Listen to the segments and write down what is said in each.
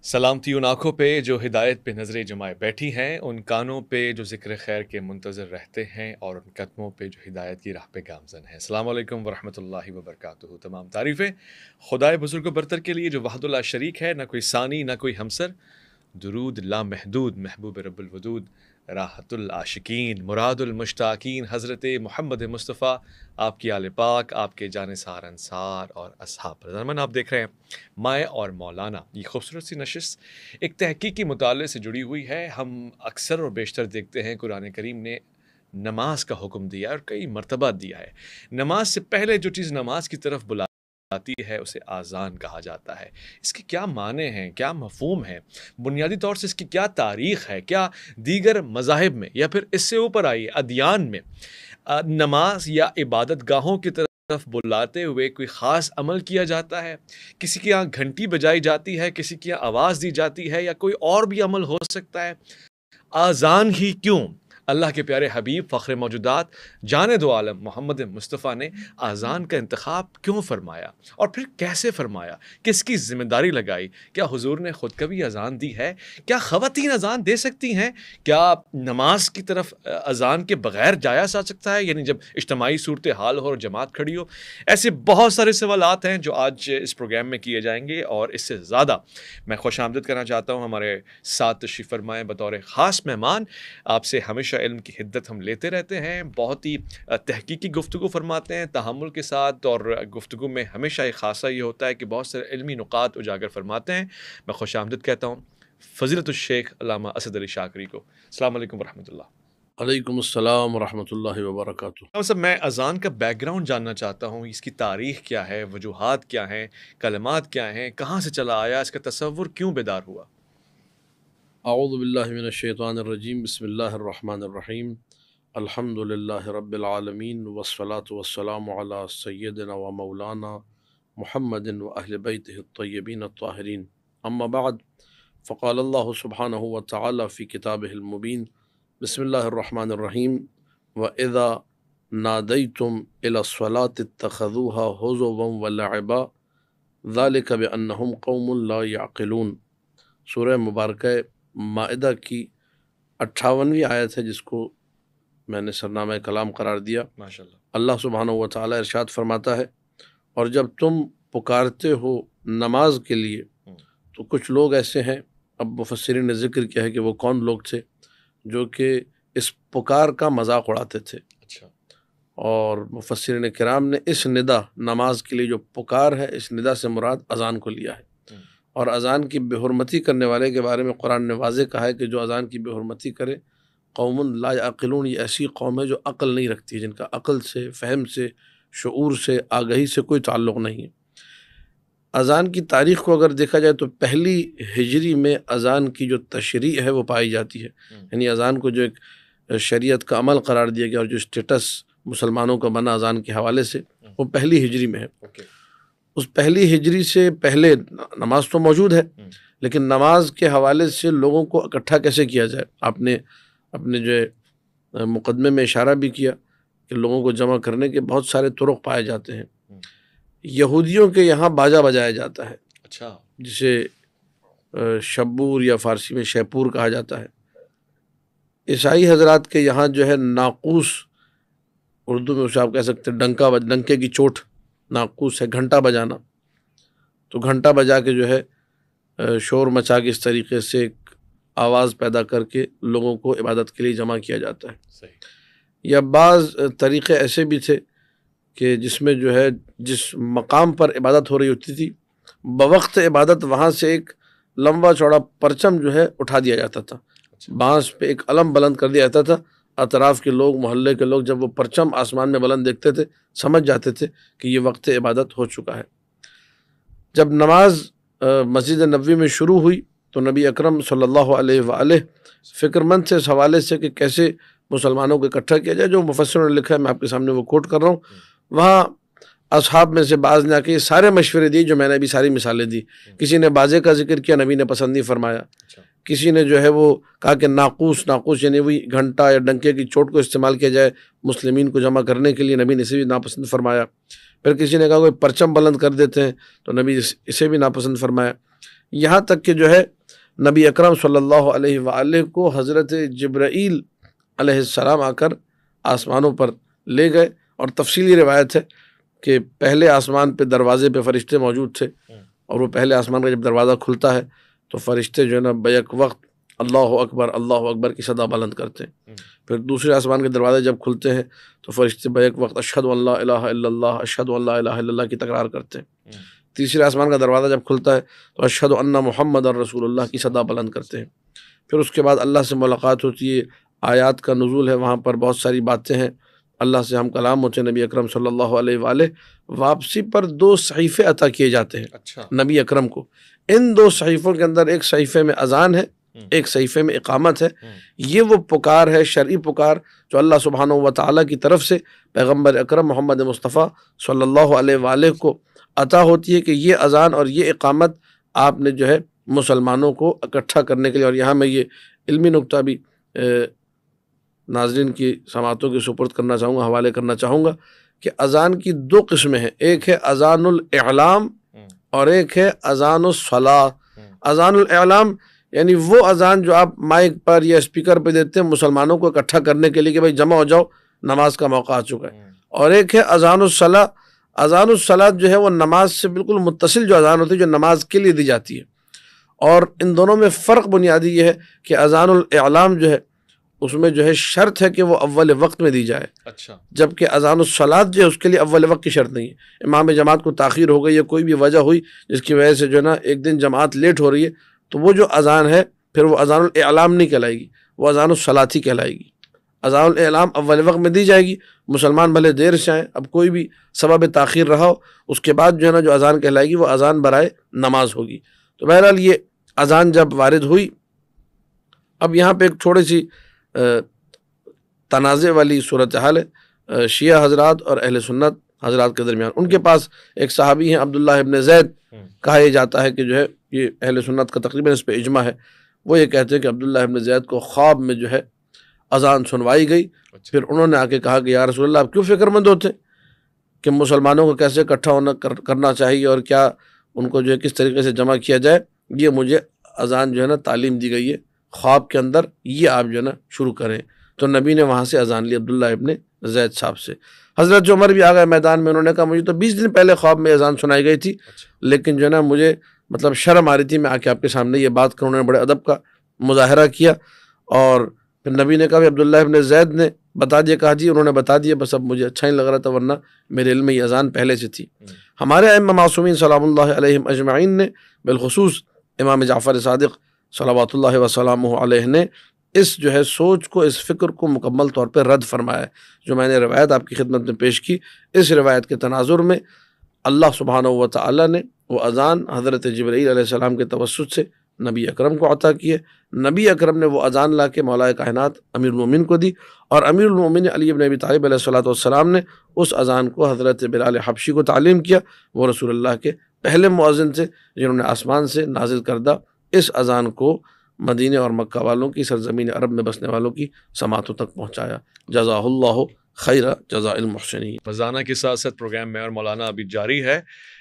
سلامتی ان آنکھوں پہ جو ہدایت پہ نظریں جمائے بیٹھی ہیں، ان کانوں پہ جو ذکر خیر کے منتظر رہتے ہیں، اور ان قدموں پہ جو ہدایت کی راہ پہ گامزن ہیں۔ السلام علیکم ورحمۃ اللہ وبرکاتہ۔ تمام تعریفیں خدائے بزرگ و برتر کے لیے جو وحد اللہ شریک ہے، نہ کوئی ثانی نہ کوئی ہمسر۔ درود لامحدود محبوب رب الودود، راحت العاشقین مراد المشتاقین حضرت محمد مصطفیٰ، آپ کی آل پاک، آپ کے جانثار انصار اور اصحاب۔ رضوان، آپ دیکھ رہے ہیں مائع اور مولانا، یہ خوبصورت سی نشست ایک تحقیقی مطالعے سے جڑی ہوئی ہے۔ ہم اکثر اور بیشتر دیکھتے ہیں قرآن کریم نے نماز کا حکم دیا اور کئی مرتبہ دیا ہے۔ نماز سے پہلے جو چیز نماز کی طرف بلاتی ہے اسے آذان کہا جاتا ہے۔ اس کے کیا معنی ہیں، کیا مفہوم ہے، بنیادی طور سے اس کی کیا تاریخ ہے، کیا دیگر مذاہب میں یا پھر اس سے اوپر آئی ادیان میں نماز یا عبادت گاہوں کی طرف بلاتے ہوئے کوئی خاص عمل کیا جاتا ہے؟ کسی کے یہاں گھنٹی بجائی جاتی ہے، کسی کے یہاں آواز دی جاتی ہے، یا کوئی اور بھی عمل ہو سکتا ہے؟ آذان ہی کیوں؟ اللہ کے پیارے حبیب فخر موجودات جان دو عالم محمد مصطفیٰ نے آذان کا انتخاب کیوں فرمایا، اور پھر کیسے فرمایا؟ کس کی ذمہ داری لگائی؟ کیا حضور نے خود کبھی اذان دی ہے؟ کیا خواتین اذان دے سکتی ہیں؟ کیا نماز کی طرف اذان کے بغیر جایا جا سکتا ہے، یعنی جب اجتماعی صورتحال ہو اور جماعت کھڑی ہو؟ ایسے بہت سارے سوالات ہیں جو آج اس پروگرام میں کیے جائیں گے، اور اس سے زیادہ میں خوش آمدید کرنا چاہتا ہوں ہمارے ساتھ تشریف فرمائیں بطور خاص مہمان۔ آپ سے ہمیشہ علم کی حدت ہم لیتے رہتے ہیں، بہت ہی تحقیقی گفتگو فرماتے ہیں تحمل کے ساتھ، اور گفتگو میں ہمیشہ ایک خاصہ یہ ہوتا ہے کہ بہت سارے علمی نقاط اجاگر فرماتے ہیں۔ میں خوش آمدید کہتا ہوں فضیلت الشیخ علامہ اسد علی شاکری کو۔ السلام علیکم ورحمۃ اللہ۔ علیکم السلام ورحمۃ اللہ وبرکاتہ۔ صاحب، میں اذان کا بیک گراؤنڈ جاننا چاہتا ہوں، اس کی تاریخ کیا ہے، وجوہات کیا ہیں، کلمات کیا ہیں، کہاں سے چلا آیا، اس کا تصور کیوں بیدار ہوا؟ اعوذ باللہ من الشیطان الرجیم، بسم اللہ الرحمن الرحیم، الحمد للہ رب العالمین، والصلاة والسلام علی سیدنا و مولانا محمد و اہل بیتہ الطیبین الطاہرین، اما بعد، فقال اللہ سبحانہ وتعالی فی کتابہ المبین، بسم اللہ الرحمن الرحیم، وَإِذَا نَادَيْتُمْ إِلَى الصَّلَاةِ اتَّخَذُوهَا هُزُوًا وَلَعِبًا ذَلِكَ بِأَنَّهُمْ قَوْمٌ لَا يَعْقِلُونَ۔ سورہ مبارکہ مائدہ کی 58ویں آیت ہے، جس کو میں نے سرنامہ کلام قرار دیا۔ ماشاءاللہ۔ اللہ سبحانہ و تعالیٰ ارشاد فرماتا ہے، اور جب تم پکارتے ہو نماز کے لیے تو کچھ لوگ ایسے ہیں، اب مفسرین نے ذکر کیا ہے کہ وہ کون لوگ تھے، جو کہ اس پکار کا مذاق اڑاتے تھے۔ اچھا۔ اور مفسرین کرام نے اس ندا، نماز کے لیے جو پکار ہے، اس ندا سے مراد اذان کو لیا ہے۔ اور اذان کی بے حرمتی کرنے والے کے بارے میں قرآن نے واضح کہا ہے کہ جو اذان کی بے حرمتی کرے، قوم لا یعقلون، یہ ایسی قوم ہے جو عقل نہیں رکھتی، جن کا عقل سے، فہم سے، شعور سے، آگہی سے کوئی تعلق نہیں ہے۔ اذان کی تاریخ کو اگر دیکھا جائے تو پہلی ہجری میں اذان کی جو تشریع ہے وہ پائی جاتی ہے، یعنی اذان کو جو ایک شریعت کا عمل قرار دیا گیا اور جو اسٹیٹس مسلمانوں کا بنا اذان کے حوالے سے، وہ پہلی ہجری میں ہے۔ اس پہلی ہجری سے پہلے نماز تو موجود ہے، لیکن نماز کے حوالے سے لوگوں کو اکٹھا کیسے کیا جائے، آپ نے اپنے جو مقدمے میں اشارہ بھی کیا کہ لوگوں کو جمع کرنے کے بہت سارے طرق پائے جاتے ہیں۔ یہودیوں کے یہاں باجا بجایا جاتا ہے، اچھا، جسے شبور یا فارسی میں شیپور کہا جاتا ہے۔ عیسائی حضرات کے یہاں جو ہے ناقوس، اردو میں اسے آپ کہہ سکتے ہیں ڈنکے کی چوٹ، ناقوس ہے گھنٹا بجانا، تو گھنٹا بجا کے جو ہے شور مچا کے اس طریقے سے ایک آواز پیدا کر کے لوگوں کو عبادت کے لیے جمع کیا جاتا ہے۔ صحیح۔ یا بعض طریقے ایسے بھی تھے کہ جس میں جو ہے جس مقام پر عبادت ہو رہی ہوتی تھی، بوقت عبادت وہاں سے ایک لمبا چوڑا پرچم جو ہے اٹھا دیا جاتا تھا، بانس پہ ایک علم بلند کر دیا جاتا تھا۔ اطراف کے لوگ، محلے کے لوگ جب وہ پرچم آسمان میں بلند دیکھتے تھے، سمجھ جاتے تھے کہ یہ وقت عبادت ہو چکا ہے۔ جب نماز مسجد نبوی میں شروع ہوئی تو نبی اکرم صلی اللہ علیہ وآلہ فکر مند تھے اس حوالے سے کہ کیسے مسلمانوں کو اکٹھا کیا جائے۔ جو مفسروں نے لکھا ہے میں آپ کے سامنے وہ کوٹ کر رہا ہوں۔ وہاں اصحاب میں سے بعض نے آ کے یہ سارے مشورے دیے جو میں نے ابھی ساری مثالیں دی۔ کسی نے بازے کا ذکر کیا، نبی نے پسند نہیں فرمایا۔ کسی نے جو ہے وہ کہا کہ ناقوس یعنی وہی گھنٹا یا ڈنکے کی چوٹ کو استعمال کیا جائے مسلمین کو جمع کرنے کے لیے، نبی نے اسے بھی ناپسند فرمایا۔ پھر کسی نے کہا کوئی پرچم بلند کر دیتے ہیں تو نبی اسے بھی ناپسند فرمایا۔ یہاں تک کہ جو ہے نبی اکرم صلی اللہ علیہ وآلہ کو حضرت جبرائیل علیہ السلام آ کر آسمانوں پر لے گئے، اور تفصیلی روایت ہے کہ پہلے آسمان پہ دروازے پہ فرشتے موجود تھے، اور وہ پہلے آسمان کا جب دروازہ کھلتا ہے تو فرشتے جو ہے نا بیک وقت اللہ اکبر کی صدا بلند کرتے ہیں۔ پھر دوسرے آسمان کے دروازے جب کھلتے ہیں تو فرشتے بیک وقت اشہد ان لا الہ الا اللہ، اشہد ان لا الہ الا اللہ کی تکرار کرتے ہیں۔ تیسرے آسمان کا دروازہ جب کھلتا ہے تو اشہد ان محمد رسول اللہ کی صدا بلند کرتے ہیں۔ پھر اس کے بعد اللہ سے ملاقات ہوتی ہے، آیات کا نزول ہے، وہاں پر بہت ساری باتیں ہیں، اللہ سے ہم کلام ہوتے ہیں۔ نبی اکرم صلی اللہ علیہ وآلہ واپسی پر 2 صحیفے عطا کیے جاتے ہیں نبی اکرم کو۔ ان 2 صحیفوں کے اندر ایک صحیفے میں اذان ہے، ایک صحیفے میں اقامت ہے۔ یہ وہ پکار ہے، شرعی پکار، جو اللہ سبحانہ و تعالیٰ کی طرف سے پیغمبر اکرم محمد مصطفیٰ صلی اللہ علیہ وآلہ کو عطا ہوتی ہے کہ یہ اذان اور یہ اقامت آپ نے جو ہے مسلمانوں کو اکٹھا کرنے کے لیے۔ اور یہاں میں یہ علمی نکتہ بھی ناظرین کی سماعتوں کے سپرد کرنا چاہوں گا، حوالے کرنا چاہوں گا کہ اذان کی 2 قسمیں ہیں، ایک ہے اذان الاعلام اور ایک ہے اذان الصلاۃ۔ اذان الاعلام یعنی وہ اذان جو آپ مائک پر یا اسپیکر پہ دیتے ہیں مسلمانوں کو اکٹھا کرنے کے لیے کہ بھائی جمع ہو جاؤ، نماز کا موقع آ چکا ہے۔ اور ایک ہے اذان الصلاۃ۔ اذان الصلاۃ جو ہے وہ نماز سے بالکل متصل جو اذان ہوتی ہے، جو نماز کے لیے دی جاتی ہے۔ اور ان دونوں میں فرق بنیادی یہ ہے کہ اذان الاعلام جو ہے اس میں جو ہے شرط ہے کہ وہ اول وقت میں دی جائے، جبکہ اذان الصلاۃ جو ہے اس کے لیے اول وقت کی شرط نہیں ہے۔ امام جماعت کو تاخیر ہو گئی یا کوئی بھی وجہ ہوئی جس کی وجہ سے جو ہے نا ایک دن جماعت لیٹ ہو رہی ہے، تو وہ جو اذان ہے پھر وہ اذان الاعلام نہیں کہلائے گی، وہ اذان الصلاۃ ہی کہلائے گی۔ اذان الاعلام اول وقت میں دی جائے گی، مسلمان بھلے دیر سے آئیں، اب کوئی بھی سبب تاخیر رہا ہو، اس کے بعد جو ہے نا جو اذان کہلائے گی وہ اذان برائے نماز ہوگی۔ تو بہرحال یہ اذان جب وارد ہوئی، اب یہاں پہ ایک تھوڑی سی تنازع والی صورتحال ہے شیعہ حضرات اور اہل سنت حضرات کے درمیان۔ ان کے پاس ایک صحابی ہیں عبداللہ ابن زید، کہا یہ جاتا ہے کہ جو ہے یہ اہل سنت کا تقریباً اس پہ اجماع ہے، وہ یہ کہتے ہیں کہ عبداللہ ابن زید کو خواب میں جو ہے اذان سنوائی گئی۔ پھر انہوں نے آ کے کہا کہ یا رسول اللہ آپ کیوں فکر مند ہوتے کہ مسلمانوں کو کیسے اکٹھا کرنا چاہیے اور کیا ان کو جو ہے کس طریقے سے جمع کیا جائے، یہ مجھے اذان جو ہے نا تعلیم دی گئی ہے خواب کے اندر، یہ آپ جو ہے نا شروع کریں۔ تو نبی نے وہاں سے اذان لی عبداللہ ابن زید صاحب سے۔ حضرت عمر بھی آ گئے میدان میں، انہوں نے کہا مجھے تو 20 دن پہلے خواب میں اذان سنائی گئی تھی، لیکن جو ہے نا مجھے مطلب شرم آ رہی تھی میں آ کے آپ کے سامنے یہ بات کروں۔ انہوں نے بڑے ادب کا مظاہرہ کیا، اور پھر نبی نے کہا عبداللہ ابن زید نے بتا دیا، کہا جی انہوں نے بتا دیا، بس اب مجھے اچھا نہیں لگ رہا تھا، ورنہ میرے علم میں یہ اذان پہلے سے تھی۔ ہمارے ائمہ معصومین سلام اللہ علیہم اجمعین نے، بالخصوص امام جعفر صادق صلوات اللہ وسلامہ علیہ نے اس جو ہے سوچ کو، اس فکر کو مکمل طور پہ رد فرمایا ہے۔ جو میں نے روایت آپ کی خدمت میں پیش کی، اس روایت کے تناظر میں اللہ سبحانہ و تعالیٰ نے وہ اذان حضرت جبرائیل علیہ السلام کے توسط سے نبی اکرم کو عطا کی ہے۔ نبی اکرم نے وہ اذان لا کے مولا کائنات امیر المومنین کو دی، اور امیر المومنین علی بن ابی طالب علیہ السلام نے اس اذان کو حضرت بلال حبشی کو تعلیم کیا۔ وہ رسول اللہ کے پہلے مؤذن تھے جنہوں نے آسمان سے نازل کردہ اس اذان کو مدینہ اور مکہ والوں کی، سرزمین عرب میں بسنے والوں کی سماعتوں تک پہنچایا۔ جزاہ اللہ خیر جزاء المحسنین۔ فضانہ کے ساتھ ساتھ پروگرام میں اور مولانا ابھی جاری ہے،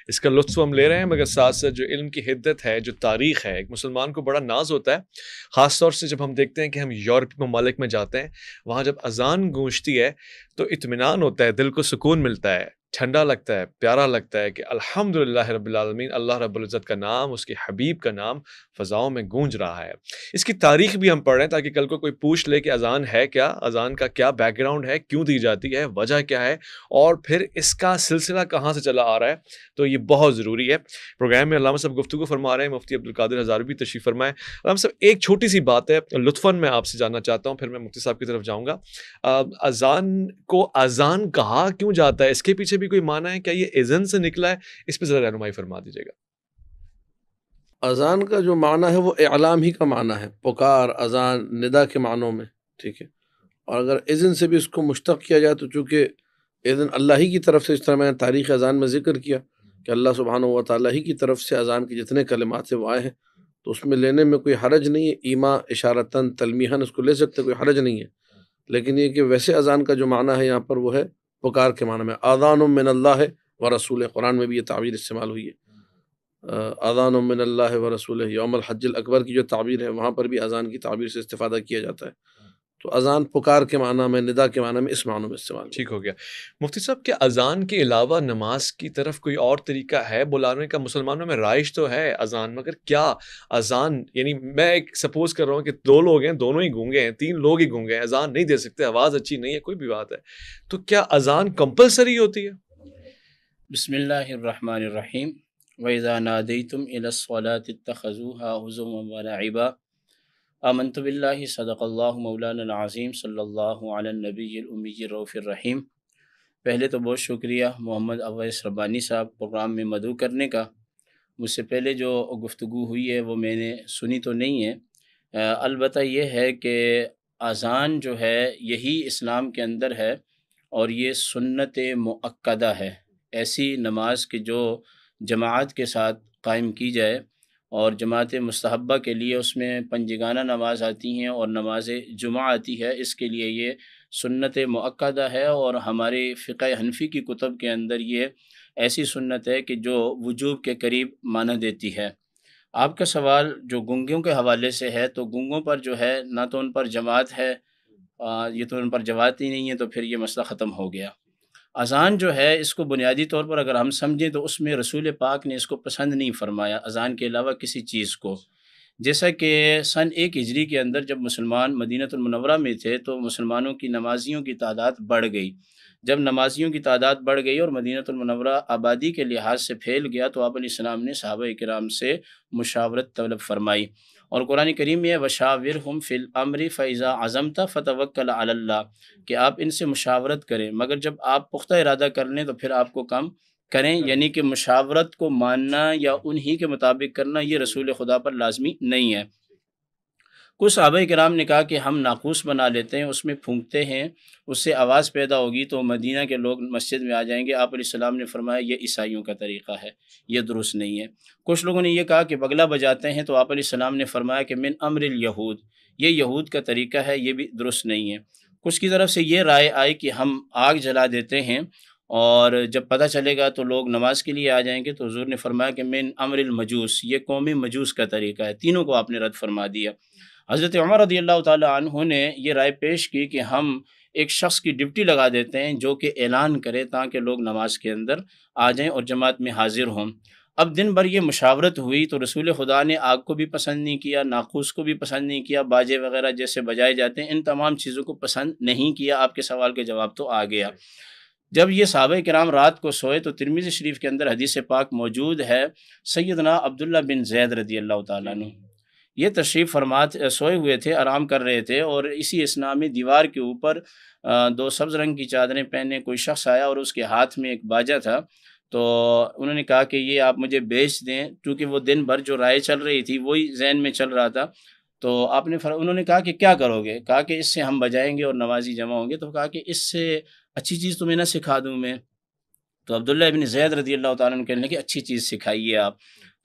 اس کا لطف ہم لے رہے ہیں، مگر ساتھ ساتھ جو علم کی حدت ہے، جو تاریخ ہے، ایک مسلمان کو بڑا ناز ہوتا ہے، خاص طور سے جب ہم دیکھتے ہیں کہ ہم یورپی ممالک میں جاتے ہیں، وہاں جب اذان گونجتی ہے تو اطمینان ہوتا ہے، دل کو سکون ملتا ہے، ٹھنڈا لگتا ہے، پیارا لگتا ہے کہ الحمدللہ رب العالمین، اللہ رب العزت کا نام، اس کے حبیب کا نام فضاؤں میں گونج رہا ہے۔ اس کی تاریخ بھی ہم پڑھ رہے ہیں تاکہ کل کو کوئی پوچھ لے کہ اذان ہے کیا، اذان کا کیا بیک گراؤنڈ ہے، کیوں دی جاتی ہے، وجہ کیا ہے، اور پھر اس کا سلسلہ کہاں سے چلا آ رہا ہے۔ تو یہ بہت ضروری ہے۔ پروگرام میں علامہ صاحب گفتگو فرما رہے ہیں، مفتی عبدالقادر ہزاروی تشریف فرمائے۔ علامہ صاحب ایک چھوٹی سی بات ہے، لطفاً میں آپ سے جاننا چاہتا ہوں، پھر میں مفتی صاحب کی طرف جاؤں گا۔ اذان کو اذان کہا کیوں جاتا ہے، اس کے پیچھے بھی کوئی معنی ہے؟ کیا یہ اذن سے نکلا ہے؟ اس پہ ذرا رہنمائی فرما دیجیے گا۔ اذان کا جو معنی ہے وہ اعلام ہی کا معنی ہے، پکار، اذان، ندا کے معنوں میں، ٹھیک ہے۔ اور اگر اذن سے بھی اس کو مشتق کیا جائے تو چونکہ اذن اللہ ہی کی طرف سے، اس طرح میں نے تاریخ اذان میں ذکر کیا کہ اللہ سبحانہ و تعالیٰ ہی کی طرف سے اذان کے جتنے کلمات وہ آئے ہیں، تو اس میں لینے میں کوئی حرج نہیں ہے، ایما، اشارتاً، تلمیحاً اس کو لے سکتے، کوئی حرج نہیں ہے۔ لیکن یہ کہ ویسے اذان کا جو معنی ہے یہاں پر وہ ہے پکار کے معنی میں، آذان من اللہ و رسول، قرآن میں بھی یہ تعبیر استعمال ہوئی ہے۔ اذان من اللہ و رسولہ یوم الحج الاکبر کی جو تعبیر ہے وہاں پر بھی اذان کی تعبیر سے استفادہ کیا جاتا ہے۔ تو اذان پکار کے معنی میں، ندا کے معنی میں، اس معنی میں استعمال ٹھیک ہو گیا۔ مفتی صاحب، کیا اذان کے علاوہ نماز کی طرف کوئی اور طریقہ ہے بلانے کا؟ مسلمانوں میں رائج تو ہے اذان، مگر کیا اذان، یعنی میں ایک سپوز کر رہا ہوں کہ دو لوگ ہیں، دونوں ہی گونگے ہیں، تین لوگ ہی گونگے ہیں، اذان نہیں دے سکتے، آواز اچھی نہیں ہے، کوئی بھی بات ہے، تو کیا اذان کمپلسری ہوتی ہے؟ بسم اللہ الرحمن الرحیم۔ وَإِذَا نَادَيْتُمْ إِلَى الصَّلَاةِ اتَّخَذُوهَا هُزُوًا وَلَعِبًا آمنت باللہ صدق اللہ مولانا العظیم صلی اللہ علی النبی الامی الرؤوف الرحیم۔ پہلے تو بہت شکریہ محمد اویس ربانی صاحب پروگرام میں مدعو کرنے کا۔ مجھ سے پہلے جو گفتگو ہوئی ہے وہ میں نے سنی تو نہیں ہے، البتہ یہ ہے کہ اذان جو ہے یہی اسلام کے اندر ہے، اور یہ سنت مؤکدہ ہے، ایسی نماز کہ جو جماعت کے ساتھ قائم کی جائے، اور جماعت مستحبہ کے لیے اس میں پنجگانہ نماز آتی ہیں اور نماز جمعہ آتی ہے، اس کے لیے یہ سنت مؤکدہ ہے، اور ہمارے فقہ حنفی کی کتب کے اندر یہ ایسی سنت ہے کہ جو وجوب کے قریب معنی دیتی ہے۔ آپ کا سوال جو گنگوں کے حوالے سے ہے، تو گنگوں پر جو ہے نہ تو ان پر جماعت ہے، یہ تو ان پر جماعت ہی نہیں ہے، تو پھر یہ مسئلہ ختم ہو گیا۔ اذان جو ہے اس کو بنیادی طور پر اگر ہم سمجھیں تو اس میں رسول پاک نے اس کو پسند نہیں فرمایا اذان کے علاوہ کسی چیز کو۔ جیسا کہ سن 1 ہجری کے اندر جب مسلمان مدینہ المنورہ میں تھے تو مسلمانوں کی نمازیوں کی تعداد بڑھ گئی۔ جب نمازیوں کی تعداد بڑھ گئی اور مدینہ المنورہ آبادی کے لحاظ سے پھیل گیا، تو آپ علیہ السلام نے صحابہ کرام سے مشاورت طلب فرمائی، اور قرآن کریم میں وَشَاوِرْهُمْ فِي الْأَمْرِ فَإِذَا عَزَمْتَ فَتَوَكَّلْ عَلَى اللَّهِ، کہ آپ ان سے مشاورت کریں، مگر جب آپ پختہ ارادہ کر لیں تو پھر آپ کو کام کریں، یعنی کہ مشاورت کو ماننا یا انہی کے مطابق کرنا یہ رسول خدا پر لازمی نہیں ہے۔ کچھ صحابہ کرام نے کہا کہ ہم ناقوس بنا لیتے ہیں، اس میں پھونکتے ہیں، اس سے آواز پیدا ہوگی تو مدینہ کے لوگ مسجد میں آ جائیں گے۔ آپ علیہ السلام نے فرمایا یہ عیسائیوں کا طریقہ ہے، یہ درست نہیں ہے۔ کچھ لوگوں نے یہ کہا کہ بگلا بجاتے ہیں، تو آپ علیہ السلام نے فرمایا کہ من امر الیہود، یہ یہود کا طریقہ ہے، یہ بھی درست نہیں ہے۔ کچھ کی طرف سے یہ رائے آئی کہ ہم آگ جلا دیتے ہیں، اور جب پتہ چلے گا تو لوگ نماز کے لیے آ جائیں گے، تو حضور نے فرمایا کہ من امر المجوس، یہ قوم مجوس کا طریقہ ہے۔ تینوں کو آپ نے رد فرما دیا۔ حضرت عمر رضی اللہ تعالیٰ عنہ نے یہ رائے پیش کی کہ ہم ایک شخص کی ڈپٹی لگا دیتے ہیں جو کہ اعلان کرے تاکہ لوگ نماز کے اندر آ جائیں اور جماعت میں حاضر ہوں۔ اب دن بھر یہ مشاورت ہوئی تو رسول خدا نے آگ کو بھی پسند نہیں کیا، ناقوس کو بھی پسند نہیں کیا، باجے وغیرہ جیسے بجائے جاتے ہیں ان تمام چیزوں کو پسند نہیں کیا۔ آپ کے سوال کے جواب تو آ گیا۔ جب یہ صحابہ کرام رات کو سوئے تو ترمذی شریف کے اندر حدیث پاک موجود ہے، سیدنا عبداللہ بن زید رضی اللہ تعالیٰ عنہ یہ تشریف فرما سوئے ہوئے تھے، آرام کر رہے تھے، اور اسی اثناء میں دیوار کے اوپر 2 سبز رنگ کی چادریں پہنے کوئی شخص آیا اور اس کے ہاتھ میں ایک باجا تھا۔ تو انہوں نے کہا کہ یہ آپ مجھے بیچ دیں، کیونکہ وہ دن بھر جو رائے چل رہی تھی وہی ذہن میں چل رہا تھا۔ تو انہوں نے کہا کہ کیا کرو گے؟ کہا کہ اس سے ہم بجائیں گے اور نمازی جمع ہوں گے۔ تو کہا کہ اس سے اچھی چیز تمہیں نہ سکھا دوں میں؟ تو عبداللہ ابن زید رضی اللہ تعالیٰ عنہ کہنے لگے اچھی چیز سکھائیے آپ۔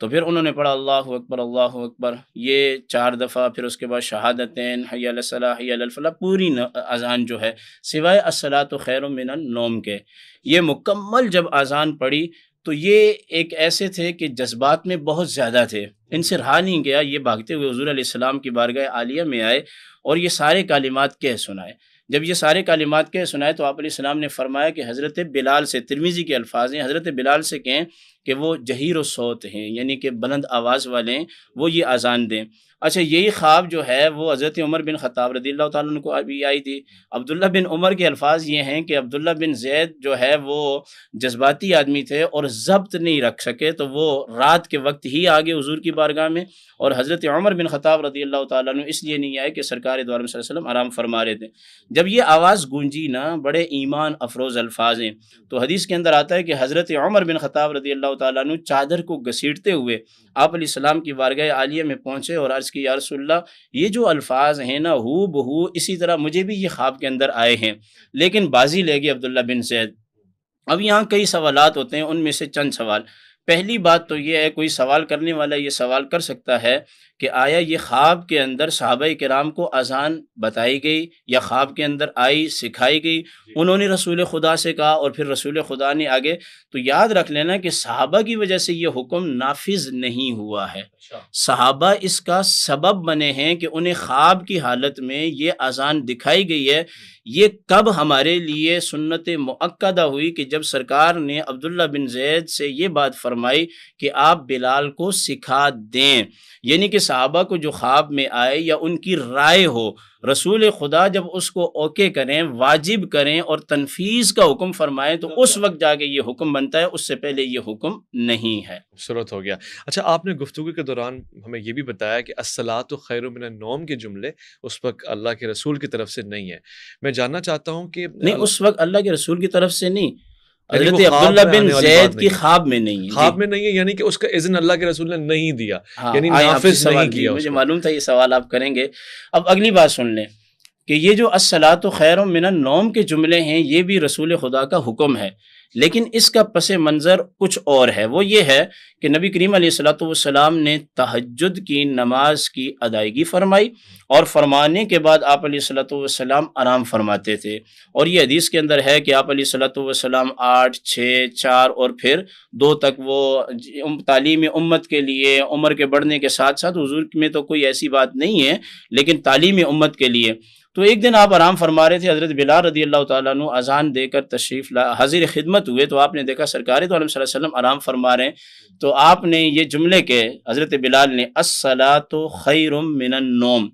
تو پھر انہوں نے پڑھا اللہ اکبر اللہ اکبر، یہ 4 دفعہ، پھر اس کے بعد شہادتین، حی علی الصلاۃ حی علی الفلاح، پوری اذان جو ہے سوائے الصلاۃ خیر من النوم کے، یہ مکمل جب اذان پڑھی تو یہ ایک ایسے تھے کہ جذبات میں بہت زیادہ تھے، ان سے رہا نہیں گیا، یہ بھاگتے ہوئے حضور علیہ السلام کی بارگاہ عالیہ میں آئے اور یہ سارے کلمات کہہ سنائے۔ جب یہ سارے کلمات کہہ سنائے تو آپ علیہ السلام نے فرمایا کہ حضرت بلال سے، ترمذی کے الفاظ ہیں، حضرت بلال سے کہیں کہ وہ جہیر الصوت ہیں، یعنی کہ بلند آواز والے ہیں، وہ یہ اذان دیں۔ اچھا، یہی خواب جو ہے وہ حضرت عمر بن خطاب رضی اللہ تعالیٰ عنہ کو ابھی آئی تھی۔ عبداللہ بن عمر کے الفاظ یہ ہیں کہ عبداللہ بن زید جو ہے وہ جذباتی آدمی تھے اور ضبط نہیں رکھ سکے، تو وہ رات کے وقت ہی آگے حضور کی بارگاہ میں، اور حضرت عمر بن خطاب رضی اللہ تعالیٰ عنہ اس لیے نہیں آئے کہ سرکار دو عالم صلی اللہ علیہ وسلم آرام فرما رہے تھے۔ جب یہ آواز گونجی نا، بڑے ایمان افروز الفاظ ہیں، تو حدیث کے اندر آتا ہے کہ حضرت عمر بن خطاب رضی اللہ تعالیٰ عنہ چادر کو گھسیٹتے ہوئے آپ علیہ السلام کی بارگاہ عالیہ میں پہنچے اور عرض کی یا رسول اللہ، یہ جو الفاظ ہیں نا ہو بہو اسی طرح مجھے بھی یہ خواب کے اندر آئے ہیں، لیکن بازی لے گئی عبداللہ بن زید۔ اب یہاں کئی سوالات ہوتے ہیں، ان میں سے چند سوال پہلی بات تو یہ ہے، کوئی سوال کرنے والا یہ سوال کر سکتا ہے کہ آیا یہ خواب کے اندر صحابہ کرام کو اذان بتائی گئی یا خواب کے اندر آئی، سکھائی گئی، انہوں نے رسول خدا سے کہا اور پھر رسول خدا نے آگے؟ تو یاد رکھ لینا کہ صحابہ کی وجہ سے یہ حکم نافذ نہیں ہوا ہے، صحابہ اس کا سبب بنے ہیں کہ انہیں خواب کی حالت میں یہ اذان دکھائی گئی ہے۔ یہ کب ہمارے لیے سنت مؤکدہ ہوئی؟ کہ جب سرکار نے عبداللہ بن زید سے یہ بات فرمائی کہ آپ بلال کو سکھا دیں، یعنی کہ صحابہ کو جو خواب میں آئے یا ان کی رائے ہو، رسول خدا جب اس کو اوکے کریں، واجب کریں اور تنفیذ کا حکم فرمائیں تو اس وقت جا کے یہ حکم بنتا ہے، اس سے پہلے یہ حکم نہیں ہے۔ صورت ہو گیا۔ اچھا، آپ نے گفتگو کے دوران ہمیں یہ بھی بتایا کہ الصلاۃ خیر من النوم کے جملے اس وقت اللہ کے رسول کی طرف سے نہیں ہے۔ میں جاننا چاہتا ہوں کہ نہیں، اس وقت اللہ کے رسول کی طرف سے نہیں، یعنی حضرت وہ خواب عبداللہ میں بن آنے والی زید بات کی نہیں ہے۔ خواب میں نہیں ہے، خواب میں نہیں ہے، یعنی کہ اس کا اذن اللہ کے رسول نے نہیں دیا، ہاں، یعنی آئے آپ سے نافذ سوال نہیں کی، کیا اس مجھے کو۔ معلوم تھا یہ سوال آپ کریں گے۔ اب اگلی بات سن لیں کہ یہ جو الصلاۃ خیر من النوم کے جملے ہیں یہ بھی رسول خدا کا حکم ہے، لیکن اس کا پس منظر کچھ اور ہے۔ وہ یہ ہے کہ نبی کریم علیہ الصلاۃ والسلام نے تہجد کی نماز کی ادائیگی فرمائی، اور فرمانے کے بعد آپ علیہ الصلاۃ والسلام آرام فرماتے تھے، اور یہ حدیث کے اندر ہے کہ آپ علیہ الصلاۃ والسلام 8، 6، 4 اور پھر 2 تک وہ تعلیم امت کے لیے، عمر کے بڑھنے کے ساتھ ساتھ، حضور میں تو کوئی ایسی بات نہیں ہے لیکن تعلیم امت کے لیے۔ تو ایک دن آپ آرام فرما رہے تھے، حضرت بلال رضی اللہ تعالیٰ عنہ اذان دے کر تشریف حاضر خدمت ہوئے، تو آپ نے دیکھا سرکار تو عالم صلی اللہ علیہ وسلم آرام فرما رہے ہیں، تو آپ نے یہ جملے کے حضرت بلال نے الصلاۃ خیر من النوم،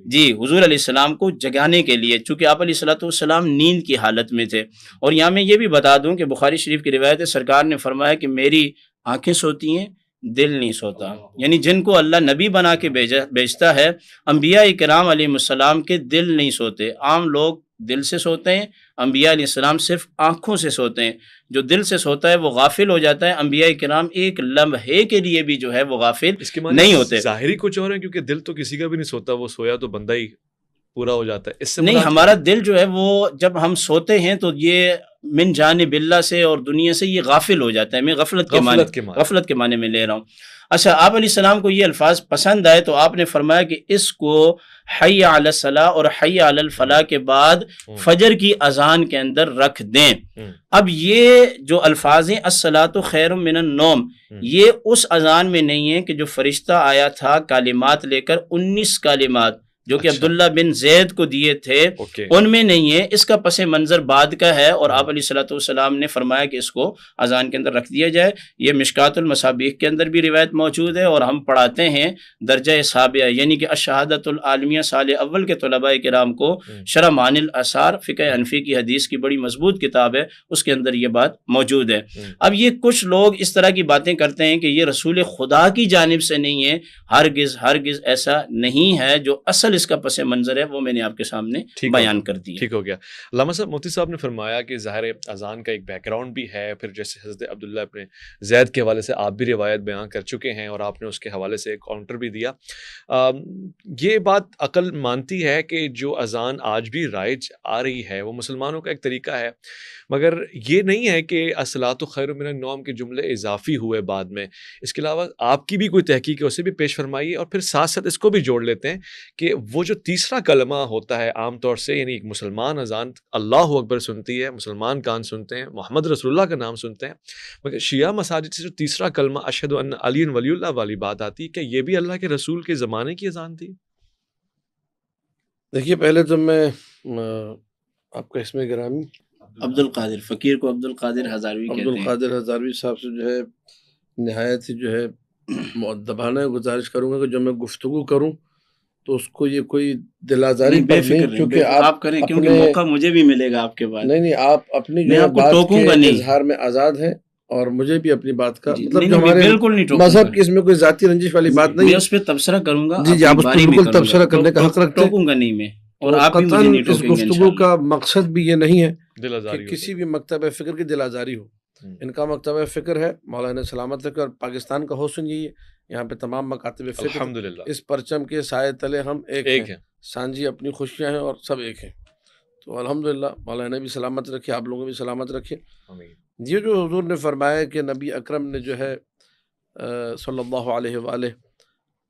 جی حضور علیہ السلام کو جگانے کے لیے، چونکہ آپ علیہ الصلاۃ والسلام نیند کی حالت میں تھے۔ اور یہاں میں یہ بھی بتا دوں کہ بخاری شریف کی روایت ہے، سرکار نے فرمایا کہ میری آنکھیں سوتی ہیں، دل نہیں سوتا، یعنی جن کو اللہ نبی بنا کے بھیجتا ہے، انبیاء کرام علیہ السلام کے دل نہیں سوتے۔ عام لوگ دل سے سوتے ہیں، انبیاء علیہ السلام صرف آنکھوں سے سوتے ہیں۔ جو دل سے سوتا ہے وہ غافل ہو جاتا ہے، انبیاء کرام ایک لمحے کے لیے بھی جو ہے وہ غافل اس کے معنی نہیں ہوتے۔ ظاہری کچھ اور ہے، کیونکہ دل تو کسی کا بھی نہیں سوتا، وہ سویا تو بندہ ہی پورا ہو جاتا ہے۔ اس سے نہیں، مراد ہمارا دل جو ہے وہ جب ہم سوتے ہیں تو یہ من جانب اللہ سے اور دنیا سے یہ غافل ہو جاتا ہے۔ میں غفلت کے معنی میں لے رہا ہوں۔ اچھا، آپ علیہ السلام کو یہ الفاظ پسند آئے تو آپ نے فرمایا کہ اس کو حی علی الصلاۃ اور حی علی الفلاح کے بعد فجر کی اذان کے اندر رکھ دیں۔ اب یہ جو الفاظ ہیں الصلاۃ خیر من النوم، یہ اس اذان میں نہیں ہے کہ جو فرشتہ آیا تھا کلمات لے کر، 19 کلمات جو کہ عبداللہ بن زید کو دیے تھے، ان میں نہیں ہے، اس کا پس منظر بعد کا ہے، اور آپ علیہ الصلوۃ والسلام نے فرمایا کہ اس کو اذان کے اندر رکھ دیا جائے۔ یہ مشکات المصابیح کے اندر بھی روایت موجود ہے، اور ہم پڑھاتے ہیں درجہ سابعہ، یعنی کہ الشہادۃ العالمیہ سال اول کے طلباء کرام کو شرح معانی الاثار فقہ حنفی کی حدیث کی بڑی مضبوط کتاب ہے، اس کے اندر یہ بات موجود ہے۔ اب یہ کچھ لوگ اس طرح کی باتیں کرتے ہیں کہ یہ رسول خدا کی جانب سے نہیں ہے، ہرگز ایسا نہیں ہے۔ جو اصل اس کا پس منظر ہے وہ میں نے آپ کے سامنے بیان کر دیا۔ ٹھیک ہو گیا۔ علامہ صاحب، مفتی صاحب نے فرمایا کہ ظاہر اذان کا ایک بیک گراؤنڈ بھی ہے، پھر جیسے حضرت عبداللہ ابن زید کے حوالے سے آپ بھی روایت بیان کر چکے ہیں، اور آپ نے اس کے حوالے سے ایک کاؤنٹر بھی دیا۔ یہ بات عقل مانتی ہے کہ جو اذان آج بھی رائج آ رہی ہے وہ مسلمانوں کا ایک طریقہ ہے، مگر یہ نہیں ہے کہ الصلاۃ خیر من النوم کے جملے اضافی ہوئے بعد میں۔ اس کے علاوہ آپ کی بھی کوئی تحقیق ہے، اسے بھی پیش فرمائیے، اور پھر ساتھ ساتھ اس کو بھی جوڑ لیتے ہیں کہ وہ جو تیسرا کلمہ ہوتا ہے عام طور سے، یعنی ایک مسلمان اذان اللہ اکبر سنتی ہے، مسلمان کان سنتے ہیں، محمد رسول اللہ کا نام سنتے ہیں، مگر شیعہ مساجد سے جو تیسرا کلمہ اشہد ان علی ولی اللہ والی بات آتی ہے، کہ یہ بھی اللہ کے رسول کے زمانے کی اذان تھی؟ دیکھیے، پہلے تو میں آپ کا اسم گرامی عبد القادر فقیر کو عبد القادر ہزاروی کہتے ہیں، عبد القادر ہزاروی صاحب سے جو ہے نہایت ہی جو ہے مؤدبانہ گزارش کروں گا کہ جب میں گفتگو کروں تو اس کو یہ کوئی دل آزاری پر نہیں، کیونکہ آپ کریں، کیونکہ موقع مجھے بھی ملے گا آپ کے بعد۔ نہیں، آپ اپنی جو بات کے اظہار میں آزاد ہیں، اور مجھے بھی اپنی بات کا مطلب جو ہمارے مذہب کی اس میں کوئی ذاتی رنجش والی بات نہیں ہے، میں اس پہ تبصرہ کروں گا۔ جی، آپ اس پہ بالکل تبصرہ کرنے کا حق رکھتے ہیں، ٹوکوں گا نہیں میں، اور آپ بھی قطعاً مجھے نہیں ٹوکیں گے۔ اس گفتگو کا مقصد بھی یہ نہیں ہے کہ کسی بھی مکتب فکر کی دل آزاری ہو۔ ان کا مکتب فکر ہے، مولانا سلامت رکھے، اور پاکستان کا حسن یہی ہے، یہاں پہ تمام مکاتب فکر الحمدللہ اس پرچم کے سائے تلے ہم ایک ہیں، سانجی اپنی خوشیاں ہیں اور سب ایک ہیں۔ تو الحمدللہ مولانا بھی سلامت رکھے، آپ لوگوں بھی سلامت رکھے۔ یہ جو حضور نے فرمایا کہ نبی اکرم نے جو ہے صلی اللہ علیہ وآلہ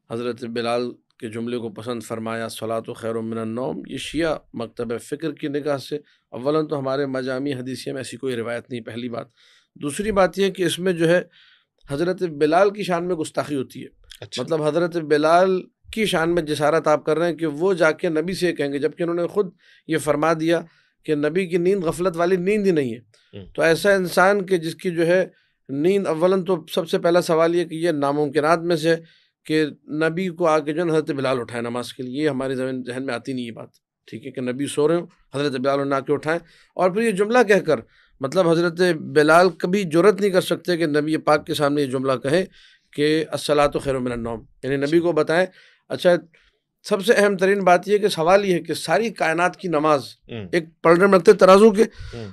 حضرت بلال کے جملے کو پسند فرمایا، الصلاۃ خیر من النوم، یہ شیعہ مکتب فکر کی نگاہ سے اولاً تو ہمارے مجامع حدیثیہ میں ایسی کوئی روایت نہیں، پہلی بات۔ دوسری بات یہ کہ اس میں جو ہے حضرت بلال کی شان میں گستاخی ہوتی ہے۔ اچھا، مطلب حضرت بلال کی شان میں جسارت آپ کر رہے ہیں کہ وہ جا کے نبی سے کہیں گے، جبکہ انہوں نے خود یہ فرما دیا کہ نبی کی نیند غفلت والی نیند ہی نہیں ہے۔ تو ایسا انسان کہ جس کی جو ہے نیند، اولاً تو سب سے پہلا سوال یہ کہ یہ ناممکنات میں سے کہ نبی کو آ کے جو ہے حضرت بلال اٹھائے نماز کے لیے، یہ ہمارے ذہن میں آتی نہیں یہ بات، ٹھیک ہے، کہ نبی سو رہے ہوں حضرت بلال انہیں آ کے اٹھائیں، اور پھر یہ جملہ کہہ کر، مطلب حضرت بلال کبھی جرت نہیں کر سکتے کہ نبی پاک کے سامنے یہ جملہ کہے کہ الصلاۃ خیر من النوم، یعنی نبی کو بتائیں۔ اچھا، سب سے اہم ترین بات یہ کہ سوال یہ ہے کہ ساری کائنات کی نماز ایک پلڑے میں رکھتے ترازو کے،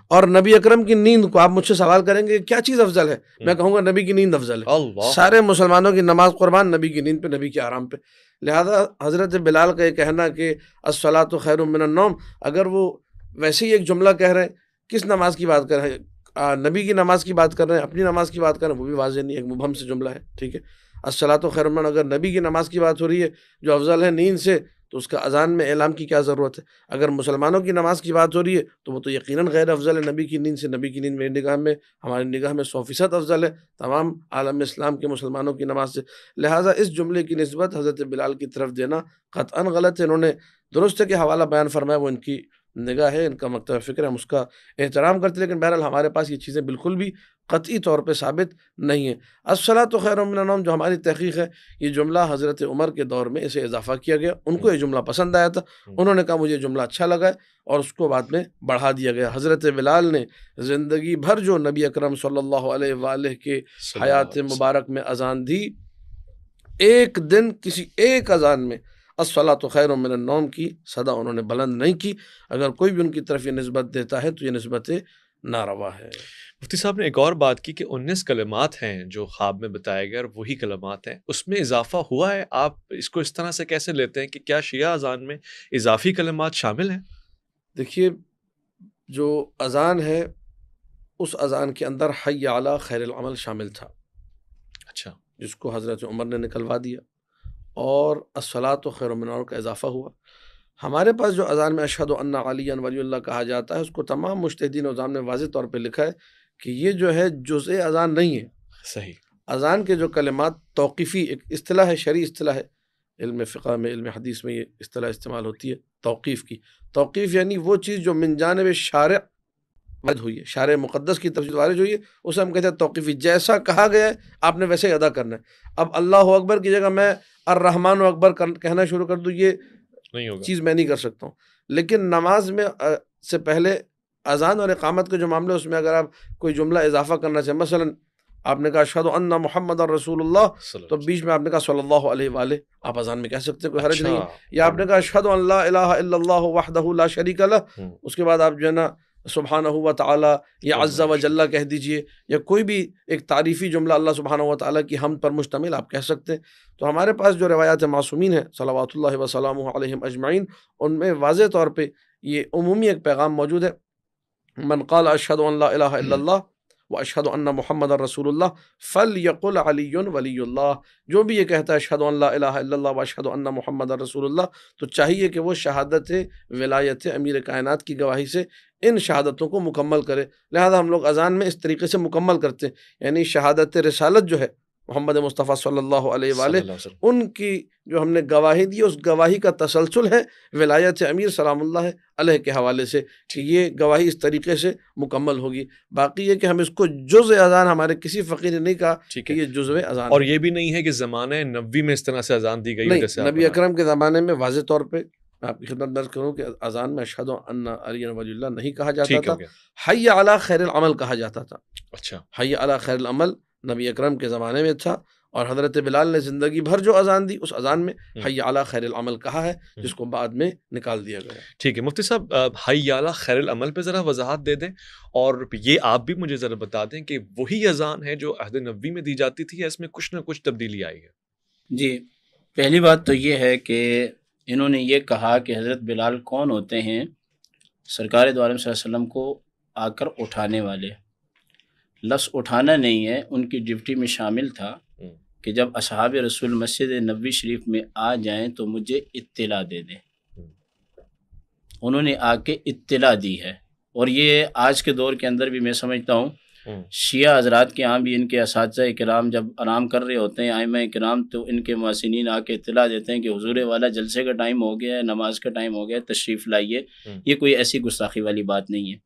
اور نبی اکرم کی نیند کو آپ مجھ سے سوال کریں گے کیا چیز افضل ہے، میں کہوں گا نبی کی نیند افضل ہے۔ سارے مسلمانوں کی نماز قربان نبی کی نیند پہ، نبی کے آرام پہ۔ لہذا حضرت بلال کا یہ کہنا کہ الصلاۃ خیر من النوم، اگر وہ ویسے ہی ایک جملہ کہہ رہے ہیں، کس نماز کی بات کر رہے ہیں؟ نبی کی نماز کی بات کر رہے ہیں، اپنی نماز کی بات کر رہے ہیں، وہ بھی واضح نہیں، ایک مبہم سے جملہ ہے، ٹھیک ہے۔ الصلاۃ خیر من، اگر نبی کی نماز کی بات ہو رہی ہے جو افضل ہے نیند سے، تو اس کا اذان میں اعلام کی کیا ضرورت ہے؟ اگر مسلمانوں کی نماز کی بات ہو رہی ہے تو وہ تو یقیناً غیر افضل ہے نبی کی نیند سے۔ نبی کی نیند میری نگاہ میں، ہماری نگاہ میں 100% افضل ہے تمام عالم اسلام کے مسلمانوں کی نماز سے۔ لہٰذا اس جملے کی نسبت حضرت بلال کی طرف دینا قطعاً غلط ہے۔ انہوں نے درست ہے کہ حوالہ بیان فرمایا، وہ ان کی نگاہ ہے، ان کا مکتب فکر ہے، ہم اس کا احترام کرتے، لیکن بہرحال ہمارے پاس یہ چیزیں بالکل بھی قطعی طور پہ ثابت نہیں ہیں۔ الصلاۃ خیر من النوم جو ہماری تحقیق ہے، یہ جملہ حضرت عمر کے دور میں اسے اضافہ کیا گیا، ان کو یہ جملہ پسند آیا تھا، انہوں نے کہا مجھے یہ جملہ اچھا لگا ہے، اور اس کو بعد میں بڑھا دیا گیا۔ حضرت بلال نے زندگی بھر جو نبی اکرم صلی اللہ علیہ وآلہ کے حیات مبارک میں اذان دی، ایک دن کسی ایک اذان میں الصلاۃ خیر من النوم کی صدا انہوں نے بلند نہیں کی۔ اگر کوئی بھی ان کی طرف یہ نسبت دیتا ہے تو یہ نسبت ناروا ہے۔ مفتی صاحب نے ایک اور بات کی کہ 19 کلمات ہیں جو خواب میں بتائے گئے، اور وہی کلمات ہیں، اس میں اضافہ ہوا ہے۔ آپ اس کو اس طرح سے کیسے لیتے ہیں کہ کیا شیعہ اذان میں اضافی کلمات شامل ہیں؟ دیکھیے، جو اذان ہے اس اذان کے اندر حی علی خیر العمل شامل تھا، اچھا، جس کو حضرت عمر نے نکلوا دیا، اور الصلاۃ خیر من النوم کا اضافہ ہوا۔ ہمارے پاس جو اذان میں اشہد ان علی ولی اللہ کہا جاتا ہے، اس کو تمام مجتہدین اعظام نے واضح طور پہ لکھا ہے کہ یہ جو ہے جزء اذان نہیں ہے۔ صحیح، اذان کے جو کلمات توقیفی، ایک اصطلاح ہے، شرعی اصطلاح ہے، علم فقہ میں، علم حدیث میں یہ اصطلاح استعمال ہوتی ہے توقیف کی۔ توقیف یعنی وہ چیز جو من جانب شارع وارد ہوئی ہے، شارع مقدس کی طرف سے وارد ہوئی ہے، اسے ہم کہتے ہیں توقیفی۔ جیسا کہا گیا ہے آپ نے ویسے ہی ادا کرنا ہے۔ اب اللہ اکبر کی جگہ میں الرحمن اکبر کہنا شروع کر دوں، یہ نہیں ہوگا، چیز میں نہیں کر سکتا ہوں۔ لیکن نماز میں سے پہلے اذان اور اقامت کے جو معاملے، اس میں اگر آپ کوئی جملہ اضافہ کرنا چاہیں، مثلا آپ نے کہا اشہد ان محمد رسول اللہ، تو بیچ میں آپ نے کہا صلی اللہ علیہ وآلہ، آپ اذان میں کہہ سکتے ہیں، کوئی حرج نہیں ہے۔ یا آپ نے کہا اشہد ان لا الہ الا اللہ وحدہ لا شریک لہ، اس کے بعد آپ جو ہے نا سبحانہ و تعالی یا عز و جل کہہ دیجئے، یا کوئی بھی ایک تعریفی جملہ اللہ سبحانہ و تعالی کی حمد پر مشتمل آپ کہہ سکتے ہیں۔ تو ہمارے پاس جو روایات معصومین ہیں صلوات اللہ وسلامہ علیہم اجمعین، ان میں واضح طور پہ یہ عمومی ایک پیغام موجود ہے، من قال اشہد ان لا الہ الا اللہ واشہد ان محمد رسول اللہ فلیقل علی ولی اللہ، جو بھی یہ کہتا ہے اشہد ان لا الہ الا اللہ واشہد ان محمد رسول اللہ، تو چاہیے کہ وہ شہادت ولایت امیر کائنات کی گواہی سے ان شہادتوں کو مکمل کرے۔ لہذا ہم لوگ اذان میں اس طریقے سے مکمل کرتے ہیں، یعنی شہادت رسالت جو ہے محمد مصطفیٰ صلی اللہ علیہ وآلہ، ان کی جو ہم نے گواہی دی، اس گواہی کا تسلسل ہے ولایت امیر سلام اللہ علیہ کے حوالے سے، کہ یہ گواہی اس طریقے سے مکمل ہوگی۔ باقی یہ کہ ہم اس کو جزء اذان، ہمارے کسی فقیر نے نہیں کہا کہ یہ جزء اذان، اور یہ بھی نہیں ہے کہ زمانہ نبوی میں اس طرح سے اذان دی گئی، نہیں، نبی اکرم کے زمانے میں واضح طور پہ میں آپ کی خدمت درج کروں کہ اذان میں اشہد ان علی ولی اللہ نہیں کہا جاتا تھا، حی علی خیر العمل کہا جاتا تھا۔ اچھا، حی علی خیر العمل نبی اکرم کے زمانے میں تھا، اور حضرت بلال نے زندگی بھر جو اذان دی، اس اذان میں حی علی خیر العمل کہا ہے، جس کو بعد میں نکال دیا گیا۔ ٹھیک ہے مفتی صاحب، حی علی خیر العمل پہ ذرا وضاحت دے دیں، اور یہ آپ بھی مجھے ذرا بتا دیں کہ وہی اذان ہے جو عہد نبوی میں دی جاتی تھی، یا اس میں کچھ نہ کچھ تبدیلی آئی ہے؟ جی، پہلی بات تو یہ ہے کہ انہوں نے یہ کہا کہ حضرت بلال کون ہوتے ہیں؟ سرکار دو عالم صلی اللہ علیہ وسلم کو آ کر اٹھانے والے۔ لفظ اٹھانا نہیں ہے، ان کی ڈیوٹی میں شامل تھا کہ جب اصحاب رسول مسجد نبوی شریف میں آ جائیں تو مجھے اطلاع دے دیں۔ انہوں نے آ کے اطلاع دی ہے، اور یہ آج کے دور کے اندر بھی میں سمجھتا ہوں شیعہ حضرات کے ہاں بھی ان کے اساتذہ کرام جب آرام کر رہے ہوتے ہیں ائمہ کرام، تو ان کے محسنین آ کے اطلاع دیتے ہیں کہ حضور والا جلسے کا ٹائم ہو گیا ہے، نماز کا ٹائم ہو گیا ہے، تشریف لائیے۔ یہ کوئی ایسی گستاخی والی بات نہیں ہے۔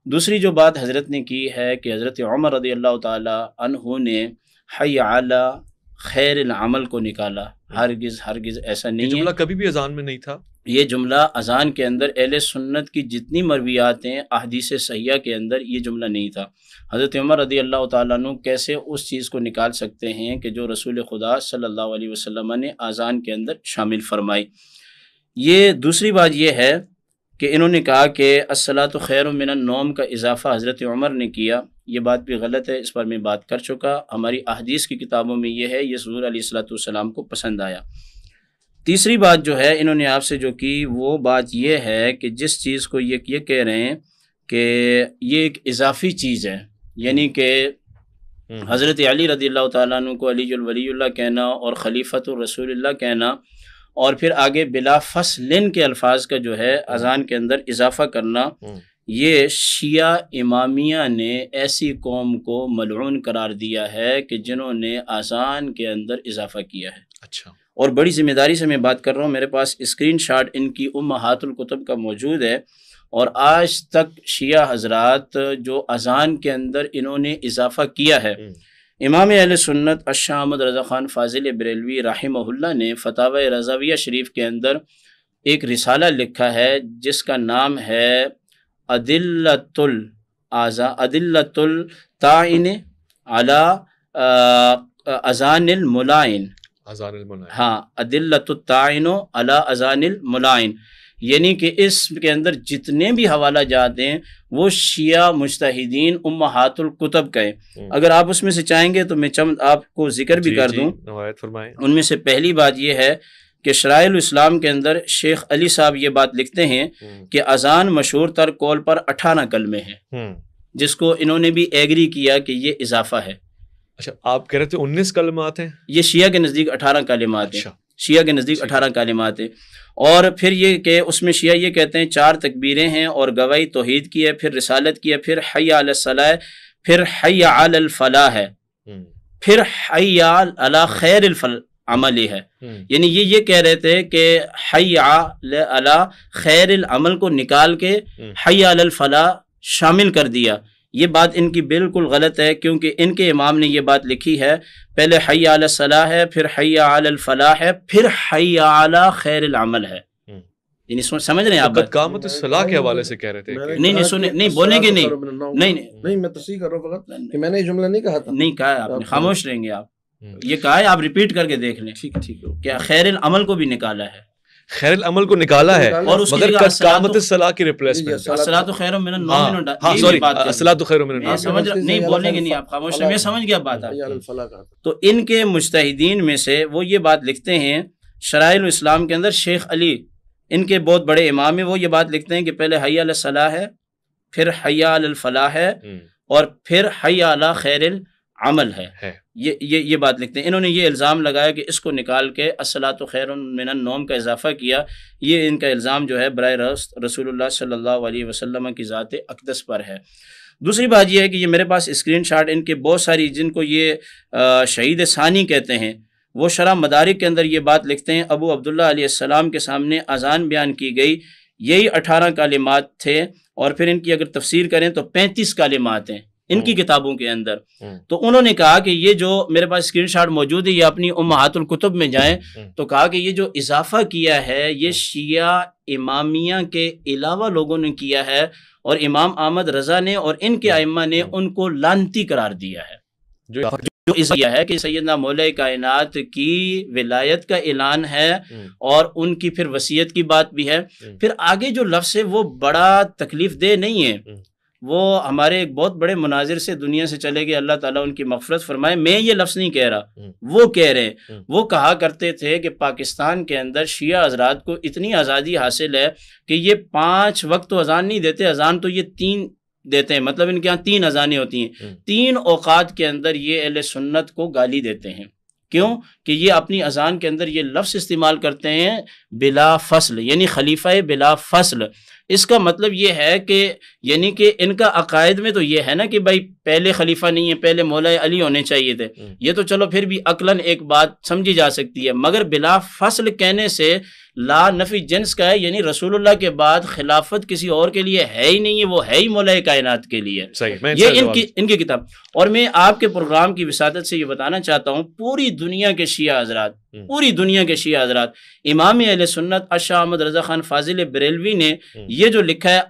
دوسری جو بات حضرت نے کی ہے کہ حضرت عمر رضی اللہ تعالی عنہ نے حی علی خیر العمل کو نکالا، ہرگز ایسا نہیں ہے۔ یہ جملہ کبھی بھی اذان میں نہیں تھا؟ یہ جملہ اذان کے اندر اہل سنت کی جتنی مرویات ہیں احادیث صحیحہ کے اندر یہ جملہ نہیں تھا۔ حضرت عمر رضی اللہ تعالیٰ عنہ کیسے اس چیز کو نکال سکتے ہیں کہ جو رسول خدا صلی اللہ علیہ وسلم نے اذان کے اندر شامل فرمائی؟ یہ دوسری بات یہ ہے کہ انہوں نے کہا کہ الصلاۃ خیر من النوم کا اضافہ حضرت عمر نے کیا، یہ بات بھی غلط ہے، اس پر میں بات کر چکا۔ ہماری احادیث کی کتابوں میں یہ ہے، یہ حضور علیہ الصلاۃ والسلام کو پسند آیا۔ تیسری بات جو ہے انہوں نے آپ سے جو کی وہ بات یہ ہے کہ جس چیز کو یہ کہہ رہے ہیں کہ یہ ایک اضافی چیز ہے، یعنی کہ حضرت علی رضی اللہ تعالیٰ عنہ کو علی الولی اللہ کہنا اور خلیفۃ الرسول اللہ کہنا، اور پھر آگے بلا فصل کے الفاظ کا جو ہے اذان کے اندر اضافہ کرنا، یہ شیعہ امامیہ نے ایسی قوم کو ملعون قرار دیا ہے کہ جنہوں نے اذان کے اندر اضافہ کیا ہے۔ اچھا، اور بڑی ذمہ داری سے میں بات کر رہا ہوں، میرے پاس اسکرین شاٹ ان کی امہات الکتب کا موجود ہے، اور آج تک شیعہ حضرات جو اذان کے اندر انہوں نے اضافہ کیا ہے، امام اہل سنت الشاہ احمد رضا خان فاضل بریلوی رحمہ اللہ نے فتاوی رضویہ شریف کے اندر ایک رسالہ لکھا ہے جس کا نام ہے ادلۃ الطاعن علی اذان الملائن۔ ہاں، ادلۃ الطاعن علی اذان الملائن، یعنی کہ اس کے اندر جتنے بھی حوالہ جات ہیں وہ شیعہ مجتہدین امہات الکتب کا ہیں۔ اگر آپ اس میں سے چاہیں گے تو میں چند آپ کو ذکر بھی کر دوں۔ ان میں سے پہلی بات یہ ہے کہ شرائع الاسلام کے اندر شیخ علی صاحب یہ بات لکھتے ہیں کہ اذان مشہور تر قول پر 18 کلمے ہیں، جس کو انہوں نے بھی ایگری کیا کہ یہ اضافہ ہے۔ اچھا، آپ کہہ رہے تھے 19 کلمات ہیں، یہ شیعہ کے نزدیک 18 کلمات ہیں، شیعہ کے نزدیک 18 کلمات ہیں۔ اور پھر یہ کہ اس میں شیعہ یہ کہتے ہیں 4 تکبیریں ہیں، اور گواہی توحید کی ہے، پھر رسالت کی ہے، پھر حی علی الصلاۃ، پھر حی علی الفلاح ہے، پھر حی علی خیر العمل ہے۔ یعنی یہ کہہ رہے تھے کہ حی علی خیر العمل کو نکال کے حی علی الفلاح شامل کر دیا۔ یہ بات ان کی بالکل غلط ہے، کیونکہ ان کے امام نے یہ بات لکھی ہے، پہلے حی علی الصلاح ہے، پھر حی علی الفلاح ہے، پھر حی علی خیر العمل ہے۔ یعنی سمجھ رہے ہیں آپ؟ قامت الصلاح کے حوالے سے کہہ رہے تھے؟ نہیں سنیں، نہیں بولیں گے، نہیں میں تصحیح کر رہا ہوں فقط کہ میں نے یہ جملہ نہیں کہا تھا۔ نہیں کہا ہے آپ نے، خاموش رہیں گے آپ۔ یہ کہا ہے، آپ ریپیٹ کر کے دیکھ لیں۔ ٹھیک ہے، کیا خیر العمل کو بھی نکالا ہے، خیر العمل کو نکالا ہے، اور اس مگر قامت الصلاح کی ریپلیسمنٹ۔ الصلاۃ خیر من النوم، الصلاۃ خیر من النوم، سمجھ نہیں بولیں گے، نہیں آپ خاموش ہیں، میں سمجھ گیا بات آپ۔ تو ان کے مجتہدین میں سے وہ یہ بات لکھتے ہیں شرائع الاسلام کے اندر، شیخ علی ان کے بہت بڑے امام ہیں، وہ یہ بات لکھتے ہیں کہ پہلے حی علی الصلاح ہے، پھر حی علی الفلاح ہے، اور پھر حی علی خیر العمل ہے۔ یہ بات لکھتے ہیں۔ انہوں نے یہ الزام لگایا کہ اس کو نکال کے الصلاۃ خیر من النوم کا اضافہ کیا۔ یہ ان کا الزام جو ہے براہ راست رسول اللہ صلی اللہ علیہ وسلم کی ذات اقدس پر ہے۔ دوسری بات یہ ہے کہ یہ میرے پاس اسکرین شاٹ ان کے بہت ساری، جن کو یہ شہید ثانی کہتے ہیں، وہ شرح مدارک کے اندر یہ بات لکھتے ہیں، ابو عبداللہ علیہ السلام کے سامنے اذان بیان کی گئی، یہی 18 کلمات تھے، اور پھر ان کی اگر تفسیر کریں تو 35 کلمات ہیں ان کی کتابوں کے اندر۔ تو انہوں نے کہا کہ یہ جو میرے پاس اسکرین شاٹ موجود ہے، یہ اپنی امہات الکتب میں جائیں تو کہا کہ یہ جو اضافہ کیا ہے یہ شیعہ امامیہ کے علاوہ لوگوں نے کیا ہے، اور امام احمد رضا نے اور ان کے ائمہ نے ان کو لعنتی قرار دیا ہے۔ جو اضافہ ہے کہ سیدنا مولا کائنات کی ولایت کا اعلان ہے، اور ان کی پھر وصیت کی بات بھی ہے۔ پھر آگے جو لفظ ہے وہ بڑا تکلیف دہ نہیں ہے، وہ ہمارے ایک بہت بڑے مناظر سے دنیا سے چلے گئے، اللہ تعالیٰ ان کی مغفرت فرمائے۔ میں یہ لفظ نہیں کہہ رہا، وہ کہہ رہے ہیں۔ وہ کہا کرتے تھے کہ پاکستان کے اندر شیعہ حضرات کو اتنی آزادی حاصل ہے کہ یہ 5 وقت تو اذان نہیں دیتے، اذان تو یہ دیتے ہیں، مطلب ان کے یہاں 3 اذانیں ہوتی ہیں، 3 اوقات کے اندر یہ اہل سنت کو گالی دیتے ہیں۔ کیوں؟ کہ یہ اپنی اذان کے اندر یہ لفظ استعمال کرتے ہیں بلا فصل، یعنی خلیفہ بلا فصل۔ اس کا مطلب یہ ہے کہ یعنی کہ ان کا عقائد میں تو یہ ہے نا کہ بھائی پہلے خلیفہ نہیں ہے، پہلے مولا علی ہونے چاہیے تھے، یہ تو چلو پھر بھی عقلاً ایک بات سمجھی جا سکتی ہے، مگر بلا فصل کہنے سے لا نفی جنس کا ہے، یعنی رسول اللہ کے بعد خلافت کسی اور کے لیے ہے ہی نہیں ہے، وہ ہے ہی مولا کائنات کے لیے۔ یہ ان کی کتاب۔ اور میں آپ کے پروگرام کی وساطت سے یہ بتانا چاہتا ہوں، پوری دنیا کے شیعہ حضرات، پوری دنیا کے شیعہ حضرات، امام اہل سنت اشاہ احمد رضا خان فاضل بریلوی نے یہ جو لکھا ہے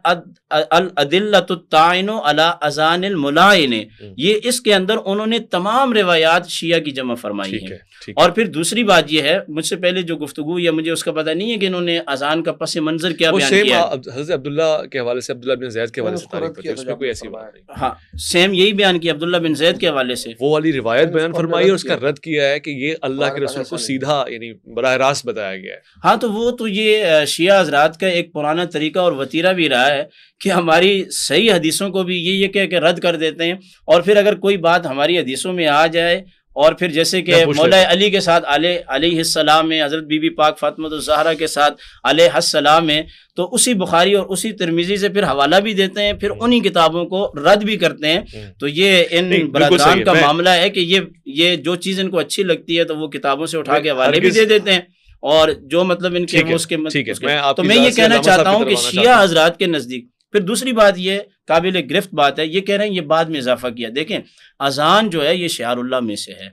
الادلۃ الطاعن علی اذان الملاعن، یہ اس کے اندر انہوں نے تمام روایات شیعہ کی جمع فرمائی ہیں۔ اور پھر دوسری بات یہ ہے، مجھ سے پہلے جو گفتگو یا مجھے اس کا پتہ نہیں ہے کہ انہوں نے اذان کا پس منظر کیا بیان کیا ہے، حضرت عبداللہ کے حوالے سے، عبداللہ بن زید کے حوالے سے تعریف کرتے ہیں، اس میں کوئی ایسی بات نہیں۔ ہاں سیم یہی بیان کیا عبداللہ بن زید کے حوالے سے، وہ والی روایت بیان فرمائی اور اس کا رد کیا ہے کہ یہ اللہ کے رسول کو سیدھا یعنی براہ راست بتایا گیا ہے۔ ہاں تو وہ تو یہ شیعہ حضرات کا ایک پرانا طریقہ اور وتیرہ بھی رہا ہے کہ ہماری صحیح حدیثوں کو بھی یہ کہہ کے رد کر دیتے ہیں، اور پھر اگر کوئی بات ہماری حدیثوں میں آ جائے، اور پھر جیسے کہ مولا علی کے ساتھ علیہ السلام ہے، حضرت بی بی پاک فاطمہ الزہرا کے ساتھ علیہ السلام ہے، تو اسی بخاری اور اسی ترمذی سے پھر حوالہ بھی دیتے ہیں، پھر انہی کتابوں کو رد بھی کرتے ہیں۔ تو یہ ان برادران کا معاملہ ہے کہ یہ جو چیز ان کو اچھی لگتی ہے تو وہ کتابوں سے اٹھا کے حوالے بھی دے دیتے ہیں، اور جو مطلب ان کے تو میں یہ کہنا چاہتا ہوں کہ شیعہ حضرات کے نزدیک پھر دوسری بات یہ قابل گرفت بات ہے، یہ کہہ رہے ہیں یہ بعد میں اضافہ کیا۔ دیکھیں اذان جو ہے یہ شعار اللہ میں سے ہے،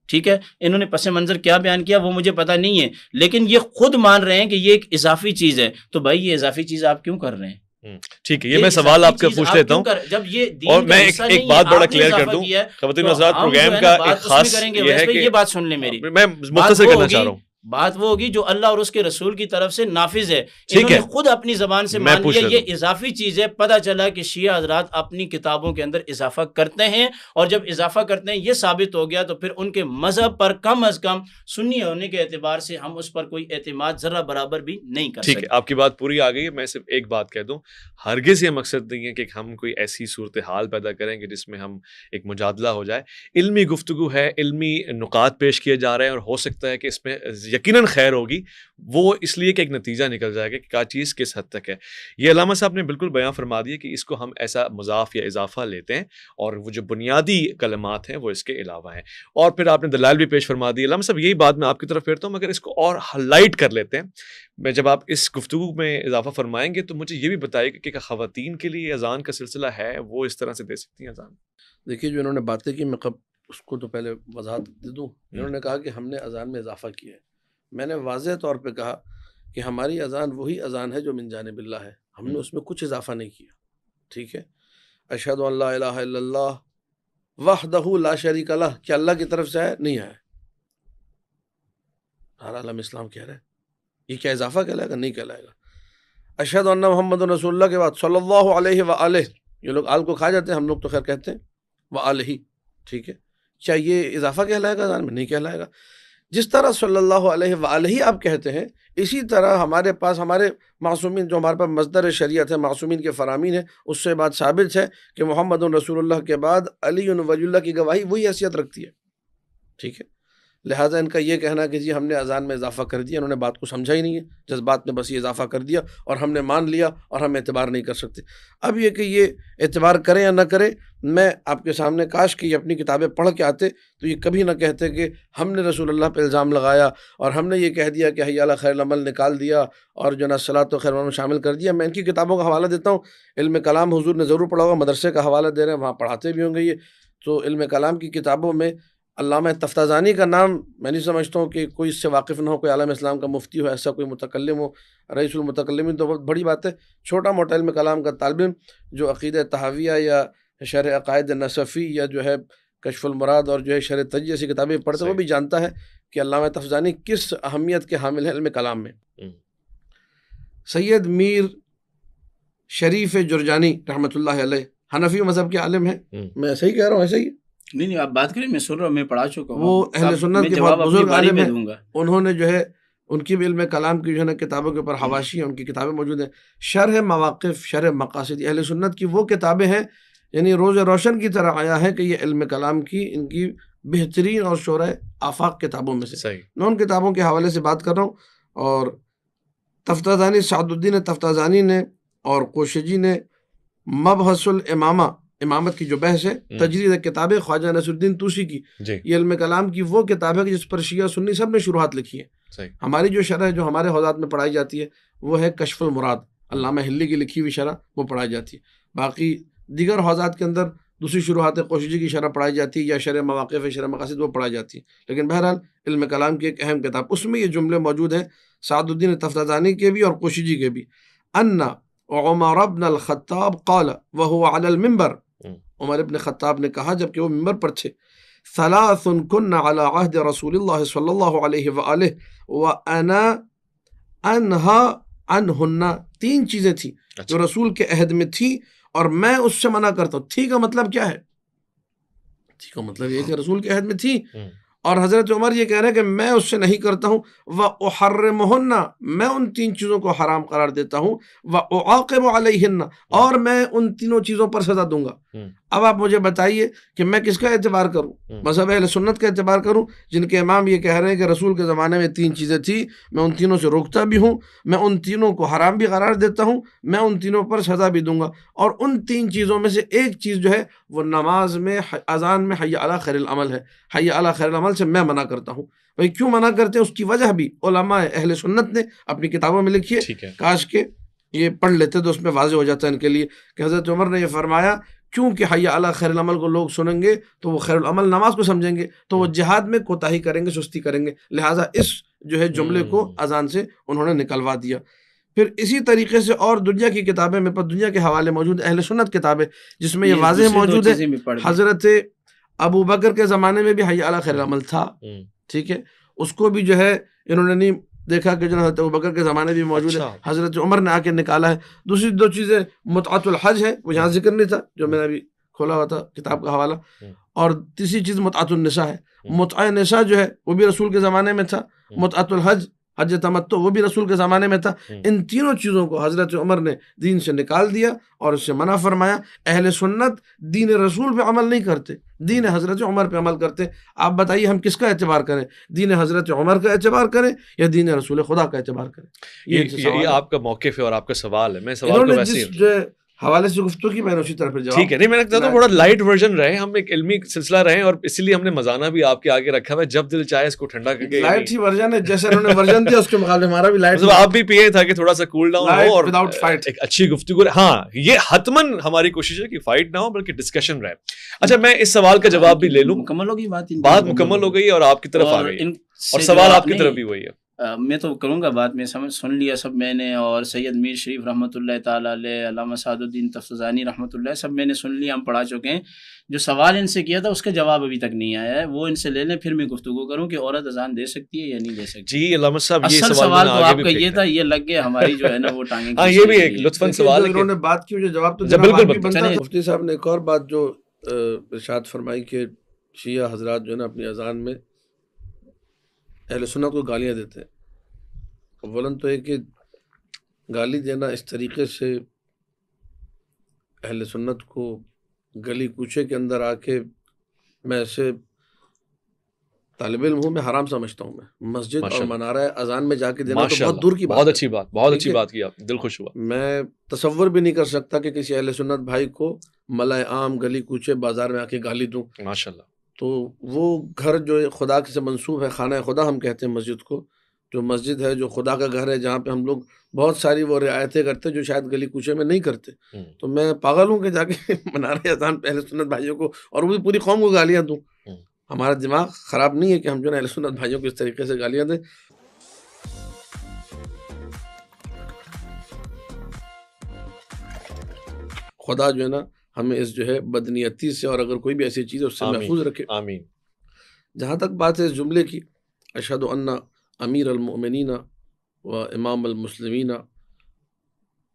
ٹھیک ہے، انہوں نے پس منظر کیا بیان کیا وہ مجھے پتہ نہیں ہے، لیکن یہ خود مان رہے ہیں کہ یہ ایک اضافی چیز ہے، تو بھائی یہ اضافی چیز آپ کیوں کر رہے ہیں؟ ٹھیک ہے، یہ میں سوال آپ کا پوچھ لیتا ہوں، جب یہ اور میں ایک بات بڑا کلیئر کر دوں، خواتین حضرات پروگرام کا ایک خاص یہ ہے کہ یہ بات سن لیں میری، میں مختصر کرنا چاہ رہا ہوں، بات وہ ہوگی جو اللہ اور اس کے رسول کی طرف سے نافذ ہے، انہوں نے خود اپنی زبان سے مان لیا یہ اضافی چیز ہے۔ پتہ چلا کہ شیعہ حضرات اپنی کتابوں کے اندر اضافہ کرتے ہیں، اور جب اضافہ کرتے ہیں یہ ثابت ہو گیا تو پھر ان کے مذہب پر کم از کم سنی ہونے کے اعتبار سے ہم اس پر کوئی اعتماد ذرہ برابر بھی نہیں کر سکتے۔ ٹھیک ہے، آپ کی بات پوری آ گئی ہے، میں صرف ایک بات کہہ دوں، ہرگز یہ مقصد نہیں ہے کہ ہم کوئی ایسی صورتحال پیدا کریں کہ جس میں ہم ایک مجادلہ ہو جائے۔ علمی گفتگو ہے، علمی نکات پیش کیے جا رہے ہیں، اور ہو سکتا ہے کہ اس میں یقیناً خیر ہوگی، وہ اس لیے کہ ایک نتیجہ نکل جائے گا کہ کیا چیز کس حد تک ہے۔ یہ علامہ صاحب نے بالکل بیان فرما دیا کہ اس کو ہم ایسا مضاف یا اضافہ لیتے ہیں، اور وہ جو بنیادی کلمات ہیں وہ اس کے علاوہ ہیں، اور پھر آپ نے دلائل بھی پیش فرما دی۔ علامہ صاحب یہی بات میں آپ کی طرف پھیرتا ہوں، مگر اس کو اور ہائی لائٹ کر لیتے ہیں۔ میں جب آپ اس گفتگو میں اضافہ فرمائیں گے تو مجھے یہ بھی بتائیے کہ خواتین کے لیے اذان کا سلسلہ ہے، وہ اس طرح سے دے سکتی ہیں اذان؟ دیکھیے جو انہوں نے باتیں کی، میں اس کو تو پہلے وضاحت دے دوں۔ انہوں نے کہا کہ ہم نے اذان میں اضافہ کیا ہے، میں نے واضح طور پہ کہا کہ ہماری اذان وہی اذان ہے جو من جانب اللہ ہے، ہم نے اس میں کچھ اضافہ نہیں کیا، ٹھیک ہے۔ اشہد ان لا الہ الا اللہ وحدہ لا شریک لہ، کیا اللہ کی طرف سے ہے؟ نہیں ہے، ہر عالم اسلام کہہ رہے ہیں، یہ کیا اضافہ کہلائے گا؟ نہیں کہلائے گا۔ اشہد ان محمد رسول اللہ کے بعد صلی اللہ علیہ وآلہ، یہ لوگ آل کو کھا جاتے ہیں، ہم لوگ تو خیر کہتے ہیں وآلہ، ٹھیک ہے، کیا یہ اضافہ کہلائے گا اذان میں؟ نہیں کہلائے گا۔ جس طرح صلی اللہ علیہ وآلہ آپ کہتے ہیں، اسی طرح ہمارے پاس ہمارے معصومین، جو ہمارے پاس مصدر شریعت ہے، معصومین کے فرامین ہے، اس سے بات ثابت ہے کہ محمد رسول اللہ کے بعد علی ولی اللہ کی گواہی وہی حیثیت رکھتی ہے، ٹھیک ہے۔ لہٰذا ان کا یہ کہنا کہ جی ہم نے اذان میں اضافہ کر دیا، انہوں نے بات کو سمجھا ہی نہیں ہے، جذبات میں بس یہ اضافہ کر دیا اور ہم نے مان لیا اور ہم اعتبار نہیں کر سکتے۔ اب یہ کہ یہ اعتبار کریں یا نہ کریں، میں آپ کے سامنے کاش کہ یہ اپنی کتابیں پڑھ کے آتے تو یہ کبھی نہ کہتے کہ ہم نے رسول اللہ پہ الزام لگایا اور ہم نے یہ کہہ دیا کہ حی علی خیر العمل نکال دیا اور جو نا صلاۃ و خیر العمل شامل کر دیا۔ میں ان کی کتابوں کا حوالہ دیتا ہوں، علم کلام حضور نے ضرور پڑھا ہوگا، مدرسے کا حوالہ دے رہے ہیں، وہاں پڑھاتے بھی ہوں گے یہ، تو علم کلام کی کتابوں میں علامہ تفتازانی کا نام میں نہیں سمجھتا ہوں کہ کوئی اس سے واقف نہ ہو، کوئی عالم اسلام کا مفتی ہو، ایسا کوئی متکلم ہو، رئیس المتکلمین تو بہت بڑی بات ہے۔ چھوٹا موٹا علم کلام کا طالب علم جو عقیدہ تحاویہ یا شرح عقائد نصفی یا جو ہے کشف المراد اور جو ہے شرح تجزیہ جیسی کتابیں پڑھتے وہ بھی جانتا ہے کہ علامہ تفتازانی کس اہمیت کے حامل ہیں علم کلام میں۔ سید میر شریف جرجانی رحمۃ اللہ علیہ حنفی مذہب کے عالم ہیں، میں ایسے ہی کہہ رہا ہوں، ایسے ہی نہیں آپ بات کریں، میں سن رہا ہوں، میں پڑھا چکا ہوں، وہ اہل سنت کے بہت بزرگ عالم ہیں۔ انہوں نے جو ہے ان کی بھی علم کلام کی جو ہے نا کتابوں کے اوپر حواشی ہیں، ان کی کتابیں موجود ہیں. شرح مواقف، شرح مقاصد، اہل سنت کی وہ کتابیں ہیں، یعنی روز روشن کی طرح آیا ہے کہ یہ علم کلام کی ان کی بہترین اور شورۂ آفاق کتابوں میں سے. صحیح. میں ان کتابوں کے حوالے سے بات کر رہا ہوں. اور تفتازانی، سعد الدین تفتازانی نے اور کوشجی نے مبحث الامامہ، امامت کی جو بحث ہے، تجرید کتاب خواجہ نصر الدین طوسی کی، یہ علم کلام کی وہ کتاب ہے کہ جس پر شیعہ سنی سب نے شروحات لکھی ہیں. ہماری جو شرح جو ہمارے حوزات میں پڑھائی جاتی ہے وہ ہے کشف المراد، علامہ حلی کی لکھی ہوئی شرح وہ پڑھائی جاتی ہے. باقی دیگر حوزات کے اندر دوسری شروحات کوشجی کی شرح پڑھائی جاتی ہے، یا شرح مواقف، شرح مقاصد وہ پڑھائی جاتی ہے. لیکن بہرحال علم کلام کی ایک اہم کتاب، اس میں یہ جملے موجود ہیں سعد الدین تفتازانی کے بھی اور کوشجی کے بھی. ان عمر بن الخطاب قال وهو على المنبر، عمر ابن خطاب نے کہا جبکہ وہ منبر پر تھے، ثلاث كن على عهد رسول الله صلی اللہ علیہ وآلہ وانا انہا عنہن، تین چیزیں تھیں جو رسول کے عہد میں تھی اور میں اس سے منع کرتا ہوں. تھی کا مطلب کیا ہے؟ تھی کا مطلب یہ کہ رسول کے عہد میں تھی، اور حضرت عمر یہ کہہ رہے ہیں کہ میں اس سے نہیں کرتا ہوں. وَأُحَرِّمُهُنَّ، میں ان تین چیزوں کو حرام قرار دیتا ہوں. وَأُعَاقِبُ عَلَيْهِنَّ، اور میں ان تینوں چیزوں پر سزا دوں گا. اب آپ مجھے بتائیے کہ میں کس کا اعتبار کروں؟ مذہب اہل سنت کا اعتبار کروں جن کے امام یہ کہہ رہے ہیں کہ رسول کے زمانے میں تین چیزیں تھیں، میں ان تینوں سے روکتا بھی ہوں، میں ان تینوں کو حرام بھی قرار دیتا ہوں، میں ان تینوں پر سزا بھی دوں گا. اور ان تین چیزوں میں سے ایک چیز جو ہے وہ نماز میں، اذان میں حی علی خیر العمل ہے. حی علی خیر العمل سے میں منع کرتا ہوں. بھائی کیوں منع کرتے ہیں؟ اس کی وجہ بھی علماء اہل سنت نے اپنی کتابوں میں لکھی ہے. کاش کہ یہ پڑھ لیتے تو اس میں واضح ہو جاتا ہے ان کے لیے کہ حضرت عمر نے یہ فرمایا کیونکہ حی علی خیر العمل کو لوگ سنیں گے تو وہ خیر العمل نماز کو سمجھیں گے، تو وہ جہاد میں کوتاہی کریں گے، سستی کریں گے. لہٰذا اس جو ہے جملے کو اذان سے انہوں نے نکلوا دیا. پھر اسی طریقے سے اور دنیا کی کتابیں میں پر دنیا کے حوالے موجود اہل سنت کتابیں جس میں یہ واضح موجود ہے. حضرت ابو بکر کے زمانے میں بھی حی علی خیر العمل تھا، ٹھیک ہے، اس کو بھی جو ہے انہوں نے نہیں دیکھا کہ جو حضرت ابو بکر کے زمانے بھی موجود ہے، حضرت عمر نے آ کے نکالا ہے. دوسری دو چیزیں متعۃ الحج ہے، وہ یہاں ذکر نہیں تھا جو میں نے ابھی کھولا ہوا تھا کتاب کا حوالہ. اور تیسری چیز متعۃ النساء ہے. متعہ نساء جو ہے وہ بھی رسول کے زمانے میں تھا. متعۃ الحج، حج تمتع، وہ بھی رسول کے زمانے میں تھا. ان تینوں چیزوں کو حضرت عمر نے دین سے نکال دیا اور اس سے منع فرمایا. اہل سنت دین رسول پہ عمل نہیں کرتے، دین حضرت عمر پہ عمل کرتے. آپ بتائیے ہم کس کا اعتبار کریں؟ دین حضرت عمر کا اعتبار کریں یا دین رسول خدا کا اعتبار کریں؟ یہ آپ کا موقف ہے اور آپ کا سوال ہے. میں سوال کو ویسے جو حوالے سے گفتگو کی میں نے اسی طرف جواب. ٹھیک ہے، نہیں میں کہتا ہوں تھوڑا لائٹ ورژن رہے، ہم ایک علمی سلسلہ رہے اور اسی لیے ہم نے مزانہ بھی آپ کے آگے رکھا ہوا ہے. جب دل چاہے اس کو ٹھنڈا کر کے لائٹ ہی ورژن ہے، جیسے انہوں نے ورژن دیا اس کے مقابلے ہمارا بھی لائٹ. آپ بھی پیے تھا کہ تھوڑا سا کول ڈاؤن ہو اور ایک اچھی گفتگو رہے. ہاں یہ حتماً ہماری کوشش ہے کہ فائٹ نہ ہو بلکہ ڈسکشن رہے. اچھا میں اس سوال کا جواب بھی لے لوں. مکمل ہوگی بات مکمل ہو گئی اور آپ کی طرف آ گئی اور سوال آپ کی طرف بھی وہی ہے. میں تو کروں گا بات میں سن لیا سب میں نے، اور سید میر شریف رحمۃ اللہ تعالیٰ علیہ، علامہ سعد الدین تفتازانی رحمۃ اللہ، سب میں نے سن لیا، ہم پڑھا چکے ہیں. جو سوال ان سے کیا تھا اس کا جواب ابھی تک نہیں آیا ہے، وہ ان سے لے لیں پھر میں گفتگو کروں کہ عورت اذان دے سکتی ہے یا نہیں دے سکتی. جی علامہ صاحب یہ سوال تو آپ کا یہ تھا، یہ لگ گیا ہماری جو ہے نا وہ ٹانگیں. ہاں یہ بھی ایک لطفاً سوال ہے. انہوں نے بات کی جو جواب تو بالکل. مفتی صاحب نے ایک اور بات جو ارشاد فرمائی کہ شیعہ حضرات جو ہے نا اپنی اذان میں اہل سنت کو گالیاں دیتے ہیں. اولاً تو یہ کہ گالی دینا اس طریقے سے اہل سنت کو گلی کوچے کے اندر آ کے، میں ایسے طالب علم ہوں، میں حرام سمجھتا ہوں. میں مسجد اور منارہ اذان میں جا کے دینا تو بہت دور کی بات. بہت اچھی بات، بہت اچھی بات کی آپ، دل خوش ہوا. میں تصور بھی نہیں کر سکتا کہ کسی اہل سنت بھائی کو ملائے عام گلی کوچے بازار میں آ کے گالی دوں. ماشاءاللہ. تو وہ گھر جو خدا سے منسوب ہے، خانہ خدا ہم کہتے ہیں مسجد کو، جو مسجد ہے جو خدا کا گھر ہے جہاں پہ ہم لوگ بہت ساری وہ رعایتیں کرتے جو شاید گلی کوچے میں نہیں کرتے. تو میں پاگل ہوں کہ جا کے منارہ اذان پہ اہل سنت بھائیوں کو اور وہ پوری قوم کو گالیاں دوں. ہمارا دماغ خراب نہیں ہے کہ ہم جو ہے اہل سنت بھائیوں کو اس طریقے سے گالیاں دیں. خدا جو ہے نا ہمیں اس جو ہے بدنیتی سے اور اگر کوئی بھی ایسی چیز ہے اس سے محفوظ رکھے. آمین. جہاں تک بات ہے اس جملے کی، اشہد ان امیر المؤمنین و امام المسلمین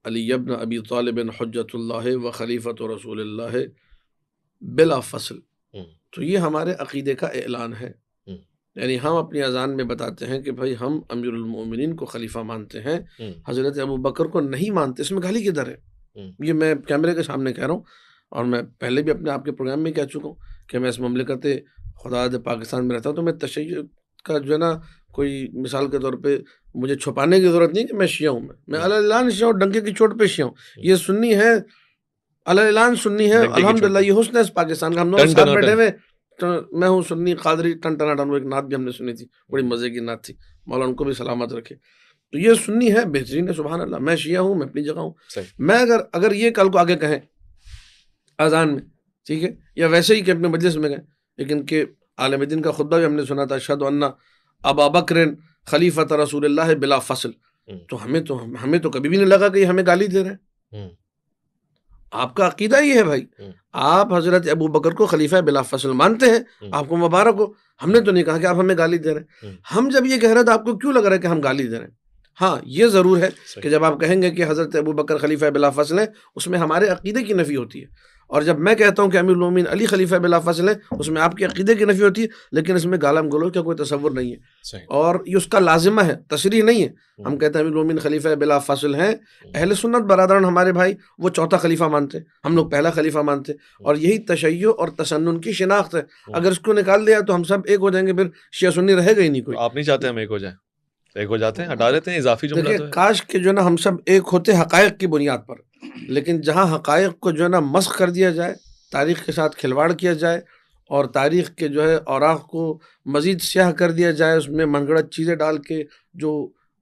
علی ابن ابی طالب حجت اللہ و خلیفۃ رسول اللہ بلا فصل. تو یہ ہمارے عقیدے کا اعلان ہے یعنی ہم اپنی اذان میں بتاتے ہیں کہ بھائی ہم امیر المومنین کو خلیفہ مانتے ہیں، حضرت ابو بکر کو نہیں مانتے، اس میں گالی کدھر ہے؟ یہ میں کیمرے کے سامنے کہہ رہا ہوں، اور میں پہلے بھی اپنے آپ کے پروگرام میں کہہ چکا ہوں کہ میں اس مملکت خدا پاکستان میں رہتا ہوں، تو میں تشیع کا جو ہے نا کوئی مثال کے طور پہ مجھے چھپانے کی ضرورت نہیں کہ میں شیعہ ہوں، میں اعلان شیعہ ہوں، ڈنکے کی چوٹ پہ شیعہ ہوں، یہ سنی ہے، اعلان سنی ہے، الحمدللہ یہ حسن ہے اس پاکستان کا، ہم دونوں ساتھ بیٹھے ہوئے، میں ہوں سنی قادری ٹن ٹنا ٹن، ایک نعت بھی ہم نے سنی تھی، بڑی مزے کی نعت تھی، مولا ان کو بھی سلامت رکھے، تو یہ سنی ہے، بہترین ہے، سبحان اللہ، میں شیعہ ہوں، میں اپنی جگہ ہوں، میں اگر یہ کل کو آگے کہیں اذان میں، ٹھیک ہے، یا ویسے ہی کہ اپنے مجلس میں گئے، لیکن کہ عالم دین کا خطبہ بھی ہم نے سنا تھا، اشہد ان ابا بکر خلیفۃ رسول اللہ بلا فصل، تو ہمیں تو کبھی بھی نہیں لگا کہ یہ ہمیں گالی دے رہے ہیں، آپ کا عقیدہ یہ ہے بھائی، آپ حضرت ابو بکر کو خلیفہ بلا فصل مانتے ہیں، آپ کو مبارک ہو، ہم نے تو نہیں کہا کہ آپ ہمیں گالی دے رہے ہیں، ہم جب یہ کہہ رہے ہیں تو آپ کو کیوں لگ رہا ہے کہ ہم گالی دے رہے ہیں؟ ہاں یہ ضرور ہے کہ جب آپ کہیں گے کہ حضرت ابو بکر خلیفہ بلا فصل ہے، اس میں ہمارے عقیدے کی نفی ہوتی ہے، اور جب میں کہتا ہوں کہ امیر المومنین علی خلیفہ بلا فصل ہے، اس میں آپ کے عقیدے کی نفی ہوتی ہے، لیکن اس میں گالم گلوچ کا کوئی تصور نہیں ہے، اور یہ اس کا لازمہ ہے، تشریح نہیں ہے، ہم کہتے ہیں امیر المومنین خلیفہ بلا فصل ہیں، اہل سنت برادران ہمارے بھائی وہ چوتھا خلیفہ مانتے ہیں، ہم لوگ پہلا خلیفہ مانتے ہیں، اور یہی تشیع اور تسنن کی شناخت ہے، اگر اس کو نکال دیا تو ہم سب ایک ہو جائیں گے، پھر شیعہ سنی رہے گا ہی نہیں کوئی۔ آپ نہیں چاہتے ہم ایک ہو جائیں؟ ایک ہو جاتے ہیں، ہٹا دیتے ہیں، اضافی جملہ دیکھیں، کاش کہ جو ہے نا ہم سب ایک ہوتے حقائق کی بنیاد پر، لیکن جہاں حقائق کو جو ہے نا مسخ کر دیا جائے، تاریخ کے ساتھ کھلواڑ کیا جائے، اور تاریخ کے جو ہے اوراق کو مزید سیاہ کر دیا جائے، اس میں من گھڑت چیزیں ڈال کے، جو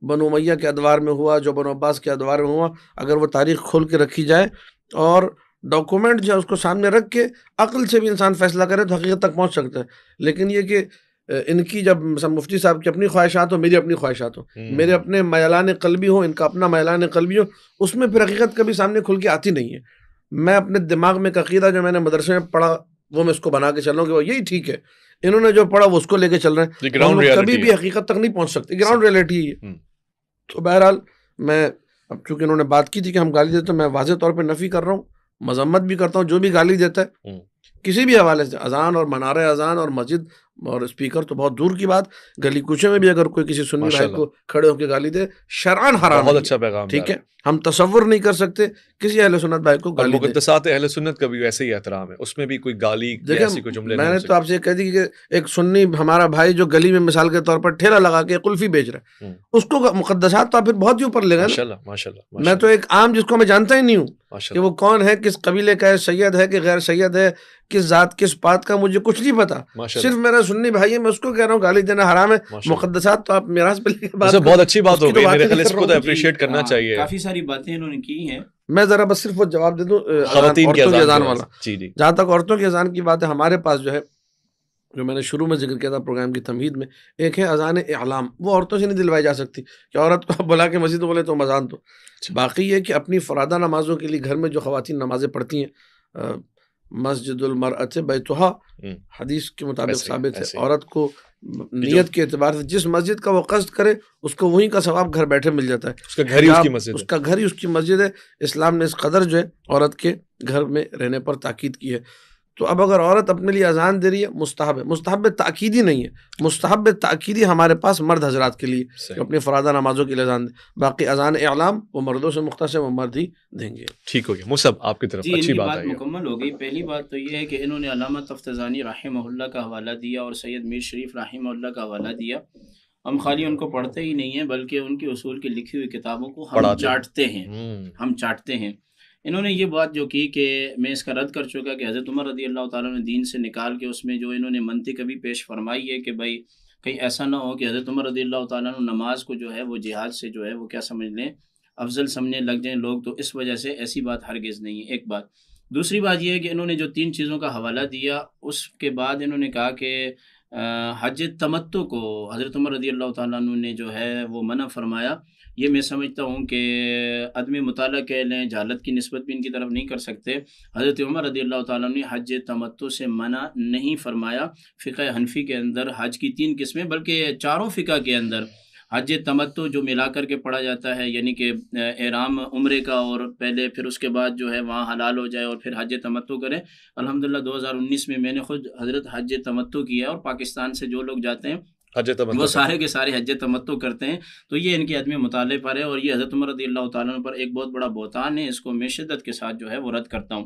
بنو امیہ کے ادوار میں ہوا، جو بنو عباس کے ادوار میں ہوا، اگر وہ تاریخ کھول کے رکھی جائے اور ڈاکومنٹ جو ہے اس کو سامنے رکھ کے عقل سے بھی انسان فیصلہ کرے تو حقیقت تک پہنچ سکتا ہے، لیکن یہ کہ ان کی جب مثلا مفتی صاحب کی اپنی خواہشات ہو، میری اپنی خواہشات ہو، میرے اپنے میلان قلبی ہو، ان کا اپنا میلان قلبی ہو، اس میں پھر حقیقت کبھی سامنے کھل کے آتی نہیں ہے۔ میں اپنے دماغ میں ایک عقیدہ جو میں نے مدرسے میں پڑھا وہ میں اس کو بنا کے چل رہا ہوں کہ وہ یہی ٹھیک ہے، انہوں نے جو پڑھا وہ اس کو لے کے چل رہے ہیں، ہم لوگ کبھی بھی حقیقت تک نہیں پہنچ سکتے، گراؤنڈ ریئلٹی ہے۔ تو بہرحال میں اب چونکہ انہوں نے بات کی تھی کہ ہم گالی دیتے ہیں، میں واضح طور پہ نفی کر رہا ہوں، مذمت بھی کرتا ہوں، جو بھی گالی دیتا ہے کسی بھی حوالے سے، اذان اور منارہ اذان اور مسجد اور اسپیکر تو بہت دور کی بات، گلی کوچے میں بھی اگر کوئی کسی سنی بھائی کو کھڑے ہو کے گالی دے، شرعاً حرام ہے، بہت اچھا پیغام، ٹھیک ہے، ہم تصور نہیں کر سکتے کسی اہل سنت بھائی کو گالی دے۔ مقدسات اہل سنت کا بھی ویسے ہی احترام ہے، اس میں بھی کوئی گالی ایسی کوئی جملے نہیں میں نے تو آپ سے کہہ دی کہ ایک سنی ہمارا بھائی جو گلی میں مثال کے طور پر ٹھیلا لگا کے قلفی بیچ رہا ہے، اس کو مقدسات تو آپ پھر بہت ہی اوپر لے گئے نا۔ ماشاءاللہ، میں تو ایک عام جس کو میں جانتا ہی نہیں ہوں کہ وہ کون ہے، کس قبیلے کا ہے، سید ہے کہ غیر سید ہے، کس ذات کس پات کا، مجھے کچھ نہیں پتا، صرف میرا سنی بھائی ہے، میں اس کو کہہ رہا ہوں گالی دینا حرام ہے، مقدسات تو آپ میراث پہ لے کے بات، بہت اچھی بات ہو گئی، میرے خیال اس کو تو اپریشیٹ کرنا چاہیے، کافی ساری باتیں انہوں نے کی ہیں۔ میں ذرا بس صرف وہ جواب دے دوں خواتین کی اذان والا، جی، جہاں تک عورتوں کی اذان کی بات ہے، ہمارے پاس جو ہے، جو میں نے شروع میں ذکر کیا تھا پروگرام کی تمہید میں، ایک ہے اذان اعلام، وہ عورتوں سے نہیں دلوائی جا سکتی کہ عورت کو بلا کے مسجد بولے تو اذان دو۔ باقی یہ کہ اپنی فرادہ نمازوں کے لیے گھر میں جو خواتین نمازیں پڑھتی ہیں، مسجد المرأۃ بیتھا، حدیث کے مطابق ثابت ہے، عورت کو نیت کے اعتبار سے جس مسجد کا وہ قصد کرے اس کو وہیں کا ثواب گھر بیٹھے مل جاتا ہے، اس کا گھر ہی اس کی مسجد ہے، اس کا گھر ہی اس کی مسجد ہے۔ اسلام نے اس قدر جو ہے عورت کے گھر میں رہنے پر تاکید کی ہے۔ تو اب اگر عورت اپنے لیے اذان دے رہی ہے، مستحب ہے، مستحب تاکیدی نہیں ہے، مستحب تاکیدی ہمارے پاس مرد حضرات کے لیے جو اپنی فرادہ نمازوں کے لیے اذان دے، باقی اذان اعلام وہ مردوں سے مختص ہے، وہ مرد ہی دیں گے۔ ٹھیک ہو گیا مصعب، آپ کی طرف اچھی بات ہے، مکمل ہو گئی۔ پہلی بات تو یہ ہے کہ انہوں نے علامہ تفتزانی رحمہ اللہ کا حوالہ دیا اور سید میر شریف رحمہ اللہ کا حوالہ دیا، ہم خالی ان کو پڑھتے ہی نہیں ہیں بلکہ ان کی اصول کی لکھی ہوئی کتابوں کو ہم چاٹتے ہیں۔ انہوں نے یہ بات جو کی کہ میں اس کا رد کر چکا کہ حضرت عمر رضی اللہ تعالیٰ نے دین سے نکال کے اس میں جو انہوں نے منطق بھی پیش فرمائی ہے کہ بھائی کہیں ایسا نہ ہو کہ حضرت عمر رضی اللہ تعالیٰ نے نماز کو جو ہے وہ جہاد سے جو ہے وہ کیا سمجھ لیں، افضل سمجھنے لگ جائیں لوگ، تو اس وجہ سے ایسی بات ہرگز نہیں ہے، ایک بات۔ دوسری بات یہ ہے کہ انہوں نے جو 3 چیزوں کا حوالہ دیا، اس کے بعد انہوں نے کہا کہ حج تمتع کو حضرت عمر رضی اللہ تعالیٰ عنہ نے جو ہے وہ منع فرمایا۔ یہ میں سمجھتا ہوں کہ عدم مطالعہ کہہ لیں، جہالت کی نسبت بھی ان کی طرف نہیں کر سکتے۔ حضرت عمر رضی اللہ تعالیٰ نے حج تمتع سے منع نہیں فرمایا۔ فقہ حنفی کے اندر حج کی 3 قسمیں، بلکہ چاروں فقہ کے اندر حج تمتع جو ملا کر کے پڑھا جاتا ہے، یعنی کہ احرام عمرے کا اور پہلے پھر اس کے بعد جو ہے وہاں حلال ہو جائے اور پھر حج تمتع کرے۔ الحمدللہ 2019 میں نے خود حضرت حج تمتع کیا ہے، اور پاکستان سے جو لوگ جاتے ہیں حج تمتع وہ سارے کے سارے حج تمتع کرتے ہیں. تو یہ ان کے عدم مطالعے پر ہے، اور یہ حضرت عمر رضی اللہ تعالیٰ عنہ پر ایک بہت بڑا بہتان ہے. اس کو میں شدت کے ساتھ جو ہے وہ رد کرتا ہوں.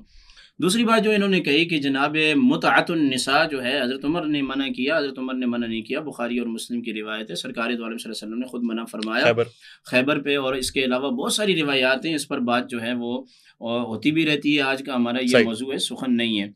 دوسری بات جو انہوں نے کہی کہ جناب متعۃ النساء جو ہے حضرت عمر نے منع کیا، حضرت عمر نے منع نہیں کیا. بخاری اور مسلم کی روایت ہے، سرکار دو عالم صلی اللہ علیہ وسلم نے خود منع فرمایا خیبر پہ، اور اس کے علاوہ بہت ساری روایات ہیں. اس پر بات جو ہے وہ ہوتی بھی رہتی ہے. آج کا ہمارا یہ موضوع ہے، سخن نہیں ہے.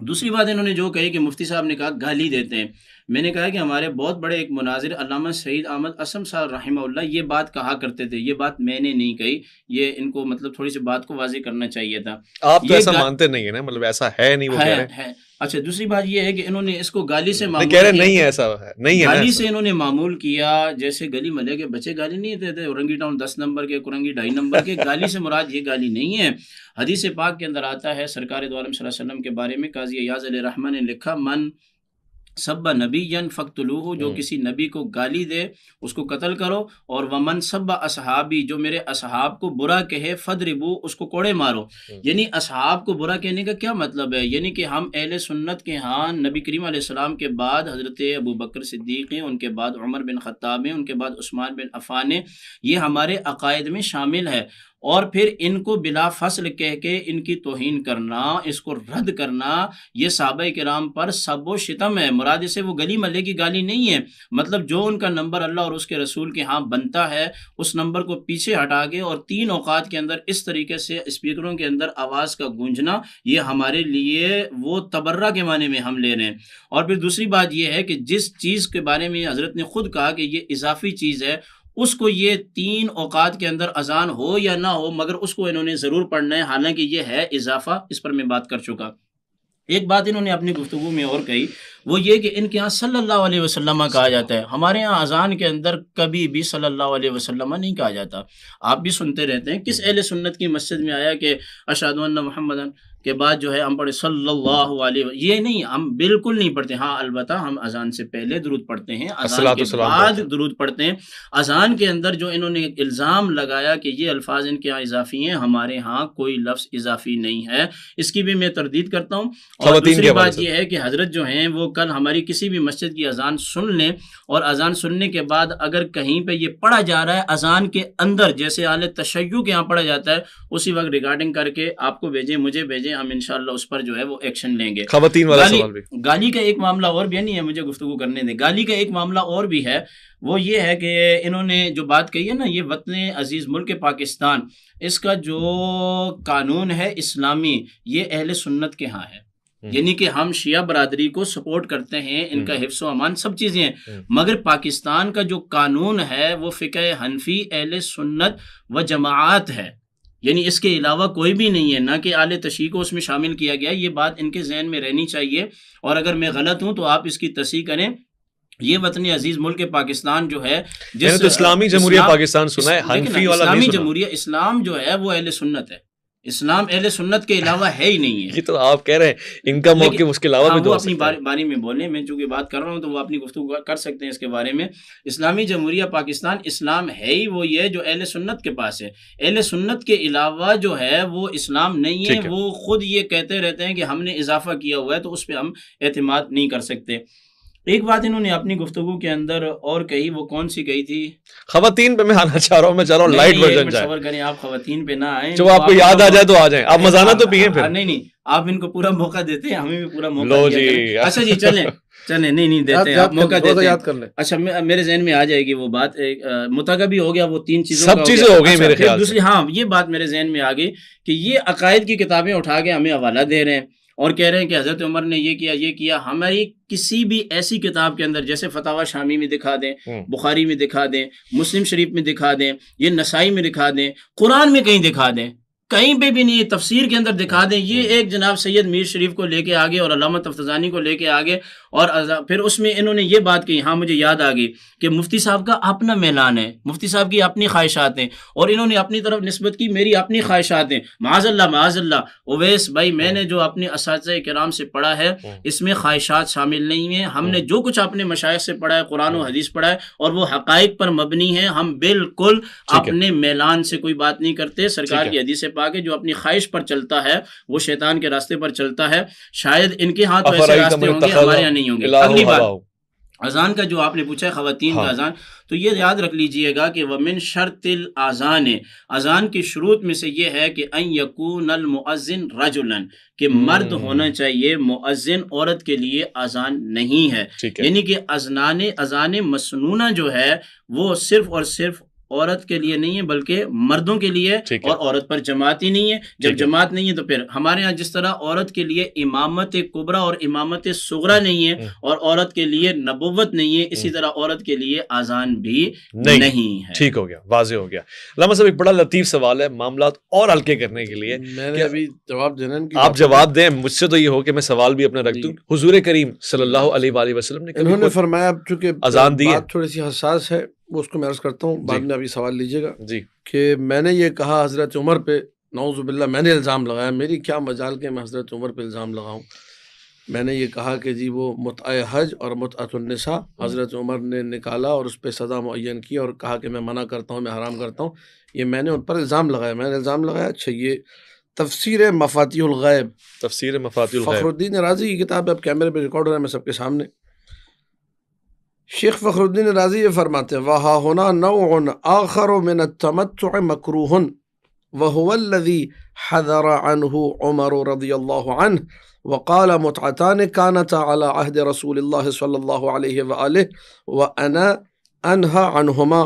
دوسری بات انہوں نے جو کہی کہ مفتی صاحب نے کہا گالی دیتے ہیں. میں نے کہا کہ ہمارے بہت بڑے ایک مناظر علامہ سعید احمد اسم صاحب رحمہ اللہ یہ بات کہا کرتے تھے. یہ بات میں نے نہیں کہی، یہ ان کو مطلب تھوڑی سی بات کو واضح کرنا چاہیے تھا. آپ تو ایسا مانتے نہیں ہیں نا، مطلب ایسا ہے نہیں، وہ کہہ رہے ہیں. اچھا دوسری بات یہ ہے کہ انہوں نے اس کو گالی سے معمول کہہ رہے نہیں ہے، ایسا ہے نہیں ہے، گالی سے انہوں نے معمول کیا. جیسے گلی محلے کے بچے گالی نہیں دیتے، اورنگی ٹاؤن 10 نمبر کے، کرنگی 2.5 نمبر کے. گالی سے مراد یہ گالی نہیں ہے. حدیث پاک کے اندر آتا ہے سرکار دو عالم صلی اللہ علیہ وسلم کے بارے میں، قاضی ایاز علیہ رحمہ نے لکھا من سب نبی فقتلوہ، جو کسی نبی کو گالی دے اس کو قتل کرو. اور ومن سب اصحابی، جو میرے اصحاب کو برا کہے فضربو، اس کو کوڑے مارو. یعنی اصحاب کو برا کہنے کا کیا مطلب ہے؟ یعنی کہ ہم اہل سنت کے ہاں نبی کریم علیہ السلام کے بعد حضرت ابو بکر صدیق ہیں، ان کے بعد عمر بن خطاب ہیں، ان کے بعد عثمان بن عفان ہیں. یہ ہمارے عقائد میں شامل ہے. اور پھر ان کو بلا فصل کہہ کے ان کی توہین کرنا، اس کو رد کرنا، یہ صحابہ کرام پر سب و شتم ہے. مراد سے وہ گلی محلے کی گالی نہیں ہے. مطلب جو ان کا نمبر اللہ اور اس کے رسول کے ہاں بنتا ہے، اس نمبر کو پیچھے ہٹا کے اور 3 اوقات کے اندر اس طریقے سے اسپیکروں کے اندر آواز کا گونجنا، یہ ہمارے لیے وہ تبرہ کے معنی میں ہم لے رہے ہیں. اور پھر دوسری بات یہ ہے کہ جس چیز کے بارے میں حضرت نے خود کہا کہ یہ اضافی چیز ہے، اس کو یہ 3 اوقات کے اندر اذان ہو یا نہ ہو، مگر اس کو انہوں نے ضرور پڑھنا ہے، حالانکہ یہ ہے اضافہ. اس پر میں بات کر چکا. ایک بات انہوں نے اپنی گفتگو میں اور کہی، وہ یہ کہ ان کے ہاں صلی اللہ علیہ وسلم کہا جاتا ہے. ہمارے ہاں اذان کے اندر کبھی بھی صلی اللہ علیہ وسلم نہیں کہا جاتا. آپ بھی سنتے رہتے ہیں، کس اہل سنت کی مسجد میں آیا کہ اشہد ان محمدن کے بعد جو ہے ہم پڑھے صلی اللہ علیہ وسلم؟ یہ نہیں، ہم بالکل نہیں پڑھتے. ہاں البتہ ہم اذان سے پہلے درود پڑھتے ہیں، اذان کے بعد درود پڑھتے ہیں. اذان کے اندر جو انہوں نے الزام لگایا کہ یہ الفاظ ان کے ہاں اضافی ہیں، ہمارے ہاں کوئی لفظ اضافی نہیں ہے. اس کی بھی میں تردید کرتا ہوں. اور دوسری بات یہ ہے کہ حضرت جو ہیں وہ کل ہماری کسی بھی مسجد کی اذان سن لیں، اور اذان سننے کے بعد اگر کہیں پہ یہ پڑھا جا رہا ہے اذان کے اندر، جیسے اہل تشیع کے یہاں پڑھا جاتا ہے، اسی وقت ریکارڈنگ کر کے آپ کو بھیجیں، مجھے بھیجیں، ہم انشاءاللہ اس پر جو ہے وہ ایکشن لیں گے. خواتین والا سوال بھی، گالی کا ایک معاملہ اور بھی نہیں ہے، مجھے گفتگو کرنے دیں. گالی کا ایک معاملہ اور بھی ہے، وہ یہ ہے کہ انہوں نے جو بات کہی ہے نا، یہ وطن عزیز ملک پاکستان، اس کا جو قانون ہے اسلامی، یہ اہل سنت کے ہاں ہے. یعنی کہ ہم شیعہ برادری کو سپورٹ کرتے ہیں، ان کا حفظ و امان سب چیزیں ہیں، مگر پاکستان کا جو قانون ہے وہ فقہ حنفی اہل سنت و جماعت ہے. یعنی اس کے علاوہ کوئی بھی نہیں ہے، نہ کہ اہل تشیع کو اس میں شامل کیا گیا. یہ بات ان کے ذہن میں رہنی چاہیے، اور اگر میں غلط ہوں تو آپ اس کی تصحیح کریں. یہ وطن عزیز ملک پاکستان جو ہے، جس اسلامی جمہوریہ پاکستان سنا ہے، حنفی والا اسلامی جمہوریہ اسلام جو ہے وہ اہل سنت ہے. اسلام اہل سنت کے علاوہ ہے ہی نہیں ہے. یہ تو آپ کہہ رہے ہیں ان کا موقف اس کے علاوہ بھی، وہ اپنی باری میں بولیں، میں چونکہ بات کر رہا ہوں تو وہ اپنی گفتگو کر سکتے ہیں اس کے بارے میں. اسلامی جمہوریہ پاکستان اسلام ہے ہی وہ یہ جو اہل سنت کے پاس ہے. اہل سنت کے علاوہ جو ہے وہ اسلام نہیں ہے. وہ خود یہ کہتے رہتے ہیں کہ ہم نے اضافہ کیا ہوا ہے، تو اس پہ ہم اعتماد نہیں کر سکتے. ایک بات انہوں نے اپنی گفتگو کے اندر اور کہی، وہ کون سی کہی تھی؟ خواتین پہ میں آنا چاہ رہا ہوں، میں چاہ رہا ہوں لائٹ ورژن جائے. صبر کریں، آپ خواتین پہ نہ آئیں، جب آپ کو یاد آ جائے تو آ جائیں. آپ مزانہ تو پیئیں پھر. نہیں، آپ ان کو پورا موقع دیتے ہیں، ہمیں بھی پورا موقع دیا. اچھا جی، چلیں نہیں دیتے ہیں، آپ موقع دیتے ہیں. اچھا میرے ذہن میں آ جائے گی وہ بات. متاقہ بھی ہو گیا، وہ 3 چیزوں سب چیزیں ہو گئی میرے خیال سے. دوسری ہاں یہ بات میرے ذہن میں آ گئی کہ یہ عقائد کی کتابیں اٹھا کے ہمیں حوالہ دے رہے ہیں اور کہہ رہے ہیں کہ حضرت عمر نے یہ کیا. ہماری کسی بھی ایسی کتاب کے اندر، جیسے فتاوی شامی میں دکھا دیں، بخاری میں دکھا دیں، مسلم شریف میں دکھا دیں، یہ نسائی میں دکھا دیں، قرآن میں کہیں دکھا دیں، کہیں پہ بھی نہیں، تفسیر کے اندر دکھا دیں. یہ ایک جناب سید میر شریف کو لے کے آگے اور علامہ تفتزانی کو لے کے آگے، اور پھر اس میں انہوں نے یہ بات کہی. ہاں مجھے یاد آ گئی کہ مفتی صاحب کا اپنا میلان ہے، مفتی صاحب کی اپنی خواہشات ہیں، اور انہوں نے اپنی طرف نسبت کی میری اپنی خواہشات ہیں. معاذ اللہ اویس بھائی، میں نے جو اپنے اساتذہ کرام سے پڑھا ہے اس میں خواہشات شامل نہیں ہیں. ہم نے جو کچھ اپنے مشائخ سے پڑھا ہے، قرآن و حدیث پڑھا ہے، اور وہ حقائق پر مبنی ہے. ہم بالکل اپنے میلان سے کوئی بات نہیں کرتے. سرکار کی حدیث پاک ہے، جو اپنی خواہش پر چلتا ہے وہ شیطان کے راستے پر چلتا ہے. شاید ان کے ہاتھ ایسے راستے ہوں گے، ہمارے یہاں نہیں ہوں گے. اذان کا جو آپ نے پوچھا ہے خواتین کا ہاں اذان، تو یہ یاد رکھ لیجئے گا کہ وَمِن شرط الاذان، اذان کی شروط میں سے یہ ہے کہ ان یکون المؤذن رجلا، کہ مرد ہونا چاہیے، مؤذن عورت کے لیے اذان نہیں ہے. ٹھیک ہے یعنی کہ اذان مسنونہ جو ہے وہ صرف اور صرف عورت کے لیے نہیں ہے بلکہ مردوں کے لیے، ٹھیک ہے اور عورت پر جماعت ہی نہیں ہے. جب ٹھیک ہے جماعت نہیں ہے تو پھر ہمارے ہاں جس طرح عورت کے لیے امامت کبریٰ اور امامت صغریٰ نہیں ہے اور عورت کے لیے نبوت نہیں ہے، اسی طرح عورت کے لیے اذان بھی نہیں ہے. ٹھیک ہو گیا، واضح ہو گیا. علامہ صاحب ایک بڑا لطیف سوال ہے معاملات اور ہلکے کرنے کے لیے. میں نے ابھی جواب دینا ہے ان کی آپ جواب دیں، مجھ سے تو یہ ہو کہ میں سوال بھی اپنا رکھ دوں. حضور کریم صلی اللہ علیہ وآلہ وسلم نے انہوں نے فرمایا، اب چونکہ اذان دی ہے، بات تھوڑی سی حساس ہے وہ اس کو میں عرض کرتا ہوں، بعد میں ابھی سوال لیجیے گا، جی کہ میں نے یہ کہا حضرت عمر پہ، نعوذ باللہ میں نے الزام لگایا، میری کیا مجال کہ میں حضرت عمر پہ الزام لگاؤں. میں نے یہ کہا کہ جی وہ متع حج اور متعۃ النساء حضرت عمر نے نکالا اور اس پہ سزا معین کی اور کہا کہ میں منع کرتا ہوں، میں حرام کرتا ہوں. یہ میں نے ان پر الزام لگایا. میں نے الزام لگایا. اچھا، یہ تفسیر مفاتیح الغیب، تفسیر مفاتیح الغیب، فخر الدین رازی کی کتاب ہے، اب کیمرے پہ ریکارڈ ہو رہا ہے میں سب کے سامنے. شیخ فخر الدین رازی یہ فرماتے ہیں وہا ہونا نوع آخر من التمتع مکروہ وهو الذي حذر عنه عمر رضی اللہ عنہ وقال متعتان كانتا على عهد رسول الله صلی اللہ علیہ وآلہ وانا انہا عنہما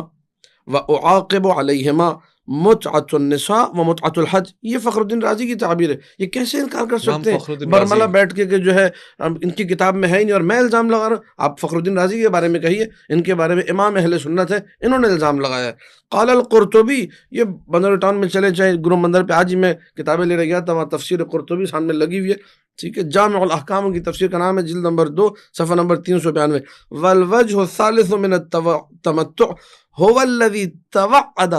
واعاقب علیہما متعۃ النساء و متعۃ الحج. یہ فخر الدین رازی کی تعبیر ہے. یہ کیسے انکار کر سکتے ہیں برملا بیٹھ کے کہ جو ہے ان کی کتاب میں ہے ہی نہیں اور میں الزام لگا رہا ہوں؟ آپ فخر الدین رازی کے بارے میں کہیے، ان کے بارے میں امام اہل سنت ہے، انہوں نے الزام لگایا ہے. قال القرطبی، یہ بندر ٹاؤن میں چلے چاہے گرو مندر پہ، آج ہی میں کتابیں لے رہ گیا تھا، وہاں تفسیر قرطبی سامنے لگی ہوئی ہے، ٹھیک ہے، جامع الاحکام کی تفسیر کا نام ہے، جلد نمبر 2 صفحہ نمبر 392. والوجہ الثالث من التمتع هو الذي توعد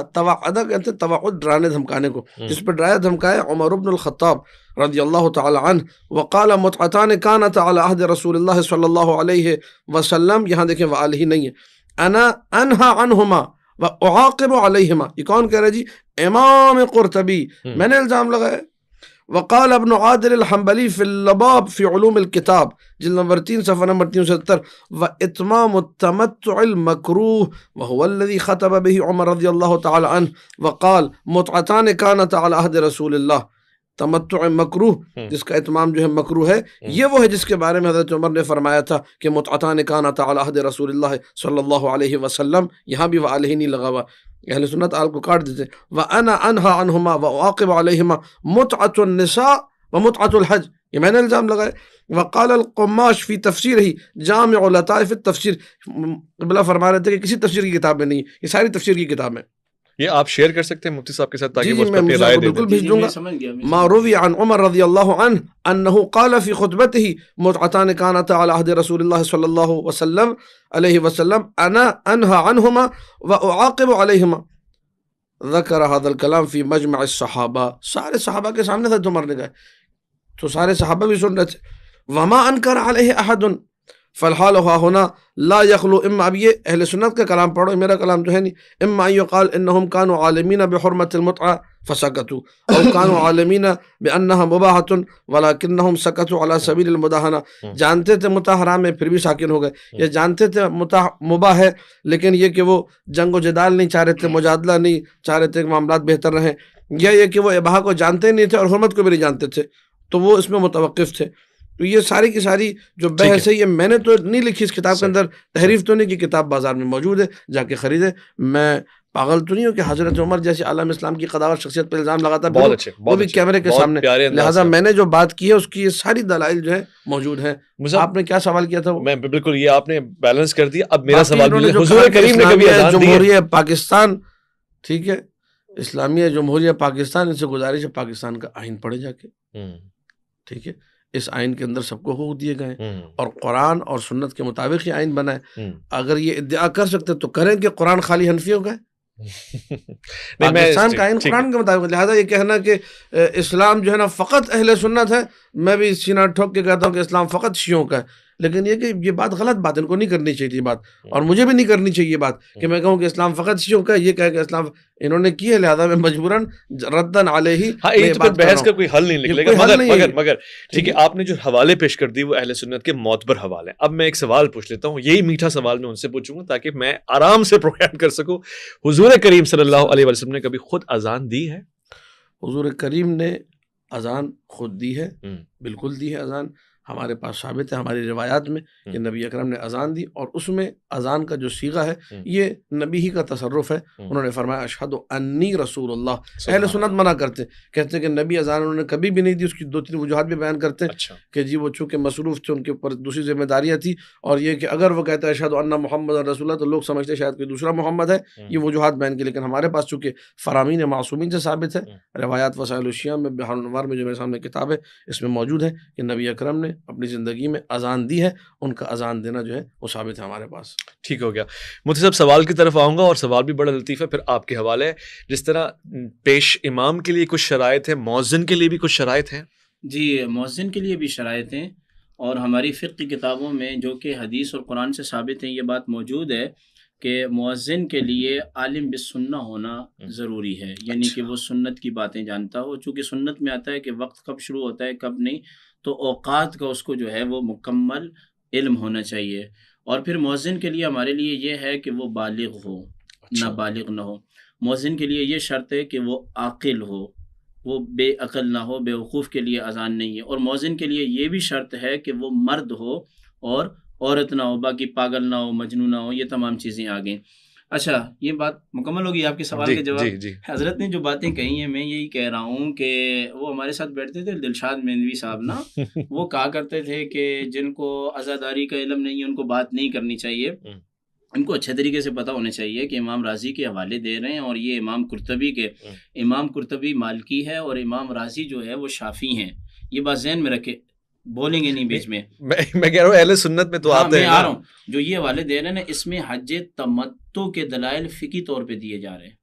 کہتے ہیں توعد، ڈرانے دھمکانے کو، جس پر ڈرایا دھمکایا عمر بن الخطاب رضی اللہ تعالی عنہ. وقال متعتان كانتا على عهد رسول اللہ صلی اللہ علیہ وسلم، یہاں دیکھیں وآلہ نہیں ہے، انا انہا عنہما واعاقب علیہما. یہ کون کہہ رہا ہے جی؟ امام قرطبی. میں نے الزام لگایا. وقال ابن عادل الحنبلی فی اللباب فی علوم الکتاب، جلد نمبر 3 صفحہ نمبر 370. واتمام التمتع المکروہ وهو الذي خطب به عمر رضی اللہ تعالی عنہ وقال متعتان كانتا على عهد رسول اللہ. تمتع مکروہ، جس کا اتمام جو ہے مکروہ ہے، یہ وہ ہے جس کے بارے میں حضرت عمر نے فرمایا تھا کہ متعتان كانتا على عهد رسول اللہ صلی اللہ علیہ وسلم. یہاں بھی وآلہ نہیں لگا ہوا، اہل سنت آل کو کاٹ دیتے. وَأَنَا أَنْهَا عَنْهُمَا وَأُعَاقِبُ عَلَيْهِمَا مُتْعَةُ النِّسَاء وَمُتْعَةُ الْحَجِّ. یہ میں نے الزام لگائے. وقال القماش فی تفسیرہ جامع لطائف التفسیر، قبلہ فرما رہے تھے کہ کسی تفسیر کی کتاب میں نہیں، یہ ساری تفسیر کی کتاب میں. یہ آپ شیئر کر سکتے ہیں مفتی صاحب کے ساتھ تاکہ وہ اس میں پر رائے دے بالکل دیں. بھیج دوں گا. ما روی عن عمر رضی اللہ عنہ انه قال فی خطبته متعتان كانتا على عهد رسول اللہ صلی اللہ علیہ وسلم انا انہا عنہما واعاقب علیہما. ذکر هذا الكلام فی مجمع الصحابہ. سارے صحابہ کے سامنے تھا عمر نے کہا، تو سارے صحابہ بھی سن رہے تھے. وما انکر علیہ احد فالحال ہونا لا یخلو، اما، اب یہ اہل سنت کا کلام پڑھو، میرا کلام تو ہے نہیں. اما یقال انہم کانوا عالمین بحرمت المتعہ فسکتوا، او کانوا عالمین بانہا مباحۃ ولکنہم سکتوا علی سبیل المداہنہ. جانتے تھے متع حرام ہے پھر بھی ساکن ہو گئے، یا جانتے تھے متع مباح ہے لیکن یہ کہ وہ جنگ و جدال نہیں چاہ رہے تھے، مجادلہ نہیں چاہ رہے تھے کہ معاملات بہتر رہیں، یا یہ کہ وہ اباحہ کو جانتے نہیں تھے اور حرمت کو بھی نہیں جانتے تھے، تو وہ اس میں متوقف تھے. تو یہ ساری کی ساری جو بحث ہے یہ میں نے تو نہیں لکھی اس کتاب کے اندر، تحریف تو نہیں کی، کتاب بازار میں موجود ہے، جا کے خریدے. میں پاگل تو نہیں ہوں کہ حضرت عمر جیسے عالم اسلام کی قداوت شخصیت پہ الزام لگاتا ہے، وہ بھی کیمرے کے سامنے. لہٰذا میں نے جو بات کی ہے اس کی یہ ساری دلائل جو ہے موجود ہیں. آپ نے کیا سوال کیا تھا؟ میں بالکل یہ آپ نے بیلنس کر دیا. اب میرا سوال بھی حضور کریم نے کبھی اذان دی ہے؟ جمہوریہ پاکستان، ٹھیک ہے، اسلامیہ جمہوریہ پاکستان، ان سے گزارش ہے پاکستان کا آئین پڑھے جا کے، ٹھیک ہے. اس آئین کے اندر سب کو حقوق دیے گئے ہیں اور قرآن اور سنت کے مطابق یہ آئین بنا ہے. اگر یہ ادعا کر سکتے تو کریں کہ قرآن خالی حنفیوں کا ہے، پاکستان کا آئین قرآن کے مطابق. لہٰذا یہ کہنا کہ اسلام جو ہے نا فقط اہل سنت ہے، میں بھی سینہ ٹھوک کے کہتا ہوں کہ اسلام فقط شیعوں کا ہے. لیکن یہ کہ یہ بات غلط بات، ان کو نہیں کرنی چاہیے بات، اور مجھے بھی نہیں کرنی چاہیے بات کہ میں کہوں کہ اسلام فقط شیعوں کا، یہ کہہ کہ اسلام انہوں نے کی ہے لہذا میں مجبوراً ردن علیہ. ہاں یہ تو بحث کا کوئی حل نہیں نکلے گا، مگر ٹھیک ہے آپ نے جو حوالے پیش کر دی وہ اہل سنت کے معتبر حوالے. اب میں ایک سوال پوچھ لیتا ہوں، یہی میٹھا سوال میں ان سے پوچھوں گا تاکہ میں آرام سے پروگرام کر سکوں. حضور کریم صلی اللہ علیہ وسلم نے کبھی خود اذان دی ہے؟ حضور کریم نے اذان خود دی ہے، بالکل دی ہے اذان. ہمارے پاس ثابت ہے ہماری روایات میں کہ نبی اکرم نے اذان دی، اور اس میں اذان کا جو صیغہ ہے یہ نبی ہی کا تصرف ہے. انہوں نے فرمایا اشہد انی رسول اللہ. اہل سنت منع کرتے، کہتے ہیں کہ نبی اذان انہوں نے کبھی بھی نہیں دی. اس کی 2-3 وجوہات بھی بیان کرتے ہیں کہ جی وہ چونکہ مصروف تھے، ان کے اوپر دوسری ذمہ داریاں تھی، اور یہ کہ اگر وہ کہتا ہے اشہد ان محمد رسول اللہ تو لوگ سمجھتے شاید کوئی دوسرا محمد ہے. یہ وجوہات بیان کی، لیکن ہمارے پاس چونکہ فرامین معصومین سے ثابت ہے، روایات وسائل الشیعہ میں بحار الانوار میں جو میرے سامنے کتاب ہے اس میں موجود ہے کہ نبی اکرم نے اپنی زندگی میں اذان دی ہے. ان کا اذان دینا جو ہے وہ ثابت ہے ہمارے پاس. ٹھیک ہو گیا. مفتی صاحب سوال کی طرف آؤں گا، اور سوال بھی بڑا لطیف ہے، پھر آپ کے حوالے ہے. جس طرح پیش امام کے لیے کچھ شرائط ہے، مؤذن کے لیے بھی کچھ شرائط ہیں؟ جی مؤذن کے لیے بھی شرائط ہیں، اور ہماری فقہ کی کتابوں میں جو کہ حدیث اور قرآن سے ثابت ہیں یہ بات موجود ہے کہ مؤذن کے لیے عالم بالسنہ ہونا ضروری ہے، یعنی کہ وہ سنت کی باتیں جانتا ہو. چونکہ سنت میں آتا ہے کہ وقت کب شروع ہوتا ہے کب نہیں، تو اوقات کا اس کو جو ہے وہ مکمل علم ہونا چاہیے. اور پھر مؤذن کے لیے ہمارے لیے یہ ہے کہ وہ بالغ ہو، نابالغ نہ ہو. مؤذن کے لیے یہ شرط ہے کہ وہ عاقل ہو، وہ بے عقل نہ ہو. بے وقوف کے لیے اذان نہیں ہے. اور مؤذن کے لیے یہ بھی شرط ہے کہ وہ مرد ہو اور عورت نہ ہو، باقی پاگل نہ ہو، مجنون نہ ہو. یہ تمام چیزیں آ گئیں. اچھا یہ بات مکمل ہوگی آپ کے سوال کے جواب. حضرت نے جو باتیں کہی ہیں میں یہی کہہ رہا ہوں کہ وہ ہمارے ساتھ بیٹھتے تھے دلشاد مہنوی صاحب نا، وہ کہا کرتے تھے کہ جن کو عزاداری کا علم نہیں ہے ان کو بات نہیں کرنی چاہیے، ان کو اچھے طریقے سے پتہ ہونا چاہیے کہ امام راضی کے حوالے دے رہے ہیں، اور یہ امام قرطبی کے، امام قرطبی مالکی ہے اور امام راضی جو ہے وہ شافعی ہیں. یہ بات ذہن میں رکھے، بولیں گے نہیں بیچ میں. میں کہہ رہا ہوں اہل سنت میں تو آتے ہیں. میں آ رہا ہوں، جو یہ حوالے دے رہے ہیں اس میں حج تمتع کے دلائل فقہی طور پہ دیے جا رہے ہیں.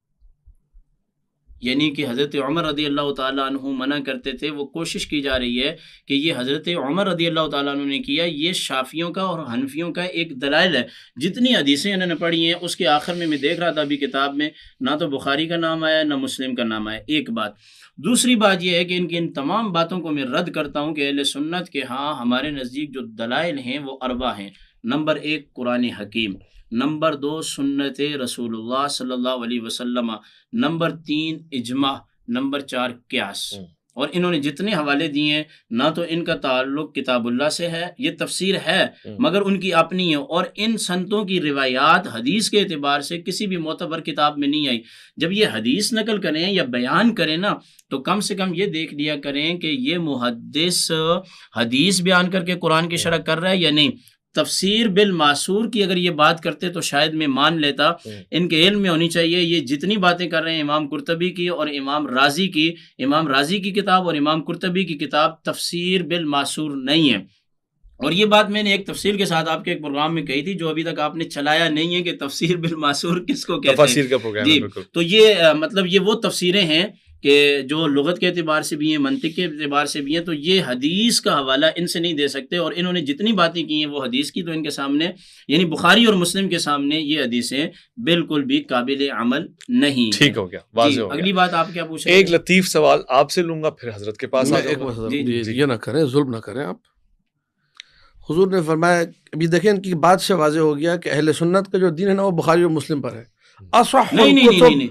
یعنی کہ حضرت عمر رضی اللہ تعالیٰ عنہ منع کرتے تھے، وہ کوشش کی جا رہی ہے کہ یہ حضرت عمر رضی اللہ تعالیٰ عنہ نے کیا، یہ شافیوں کا اور حنفیوں کا ایک دلائل ہے. جتنی حدیثیں انہوں نے پڑھی ہیں اس کے آخر میں دیکھ رہا تھا ابھی کتاب میں، نہ تو بخاری کا نام آیا نہ مسلم کا نام آیا. ایک بات. دوسری بات یہ ہے کہ ان تمام باتوں کو میں رد کرتا ہوں کہ اہل سنت کے ہاں ہمارے نزدیک جو دلائل ہیں وہ 4 ہیں. نمبر 1 قرآن حکیم، نمبر 2 سنت رسول اللہ صلی اللہ علیہ وسلم، نمبر 3 اجماع، نمبر 4 قیاس. اور انہوں نے جتنے حوالے دیے ہیں نہ تو ان کا تعلق کتاب اللہ سے ہے، یہ تفسیر ہے مگر ان کی اپنی ہے، اور ان سنتوں کی روایات حدیث کے اعتبار سے کسی بھی معتبر کتاب میں نہیں آئی. جب یہ حدیث نقل کریں یا بیان کریں نا تو کم سے کم یہ دیکھ لیا کریں کہ یہ محدث حدیث بیان کر کے قرآن کی شرح کر رہا ہے یا نہیں. تفسیر بالمعصور کی اگر یہ بات کرتے تو شاید میں مان لیتا. ان کے علم میں ہونی چاہیے یہ جتنی باتیں کر رہے ہیں امام قرطبی کی اور امام راضی کی، امام راضی کی کتاب اور امام قرطبی کی کتاب تفسیر بالمعصور نہیں ہے. اور یہ بات میں نے ایک تفصیل کے ساتھ آپ کے ایک پروگرام میں کہی تھی جو ابھی تک آپ نے چلایا نہیں ہے کہ تفسیر بالمعصور کس کو کہتے ہیں. تفسیر کا پروگرام جی. تو یہ مطلب یہ وہ تفسیریں ہیں کہ جو لغت کے اعتبار سے بھی ہیں، منطق کے اعتبار سے بھی ہیں، تو یہ حدیث کا حوالہ ان سے نہیں دے سکتے. اور انہوں نے جتنی باتیں کی ہیں وہ حدیث کی، تو ان کے سامنے یعنی بخاری اور مسلم کے سامنے یہ حدیثیں بالکل بھی قابل عمل نہیں. ٹھیک ہو گیا، واضح ہو گیا. اگلی بات آپ کیا پوچھیں؟ ایک لطیف سوال آپ سے لوں گا پھر حضرت کے پاس. یہ نہ کریں، ظلم نہ کریں آپ. حضور نے فرمایا، ابھی دیکھیں ان کی بات سے واضح ہو گیا کہ اہل سنت کا جو دین ہے نا وہ بخاری اور مسلم پر ہے. دیکھیں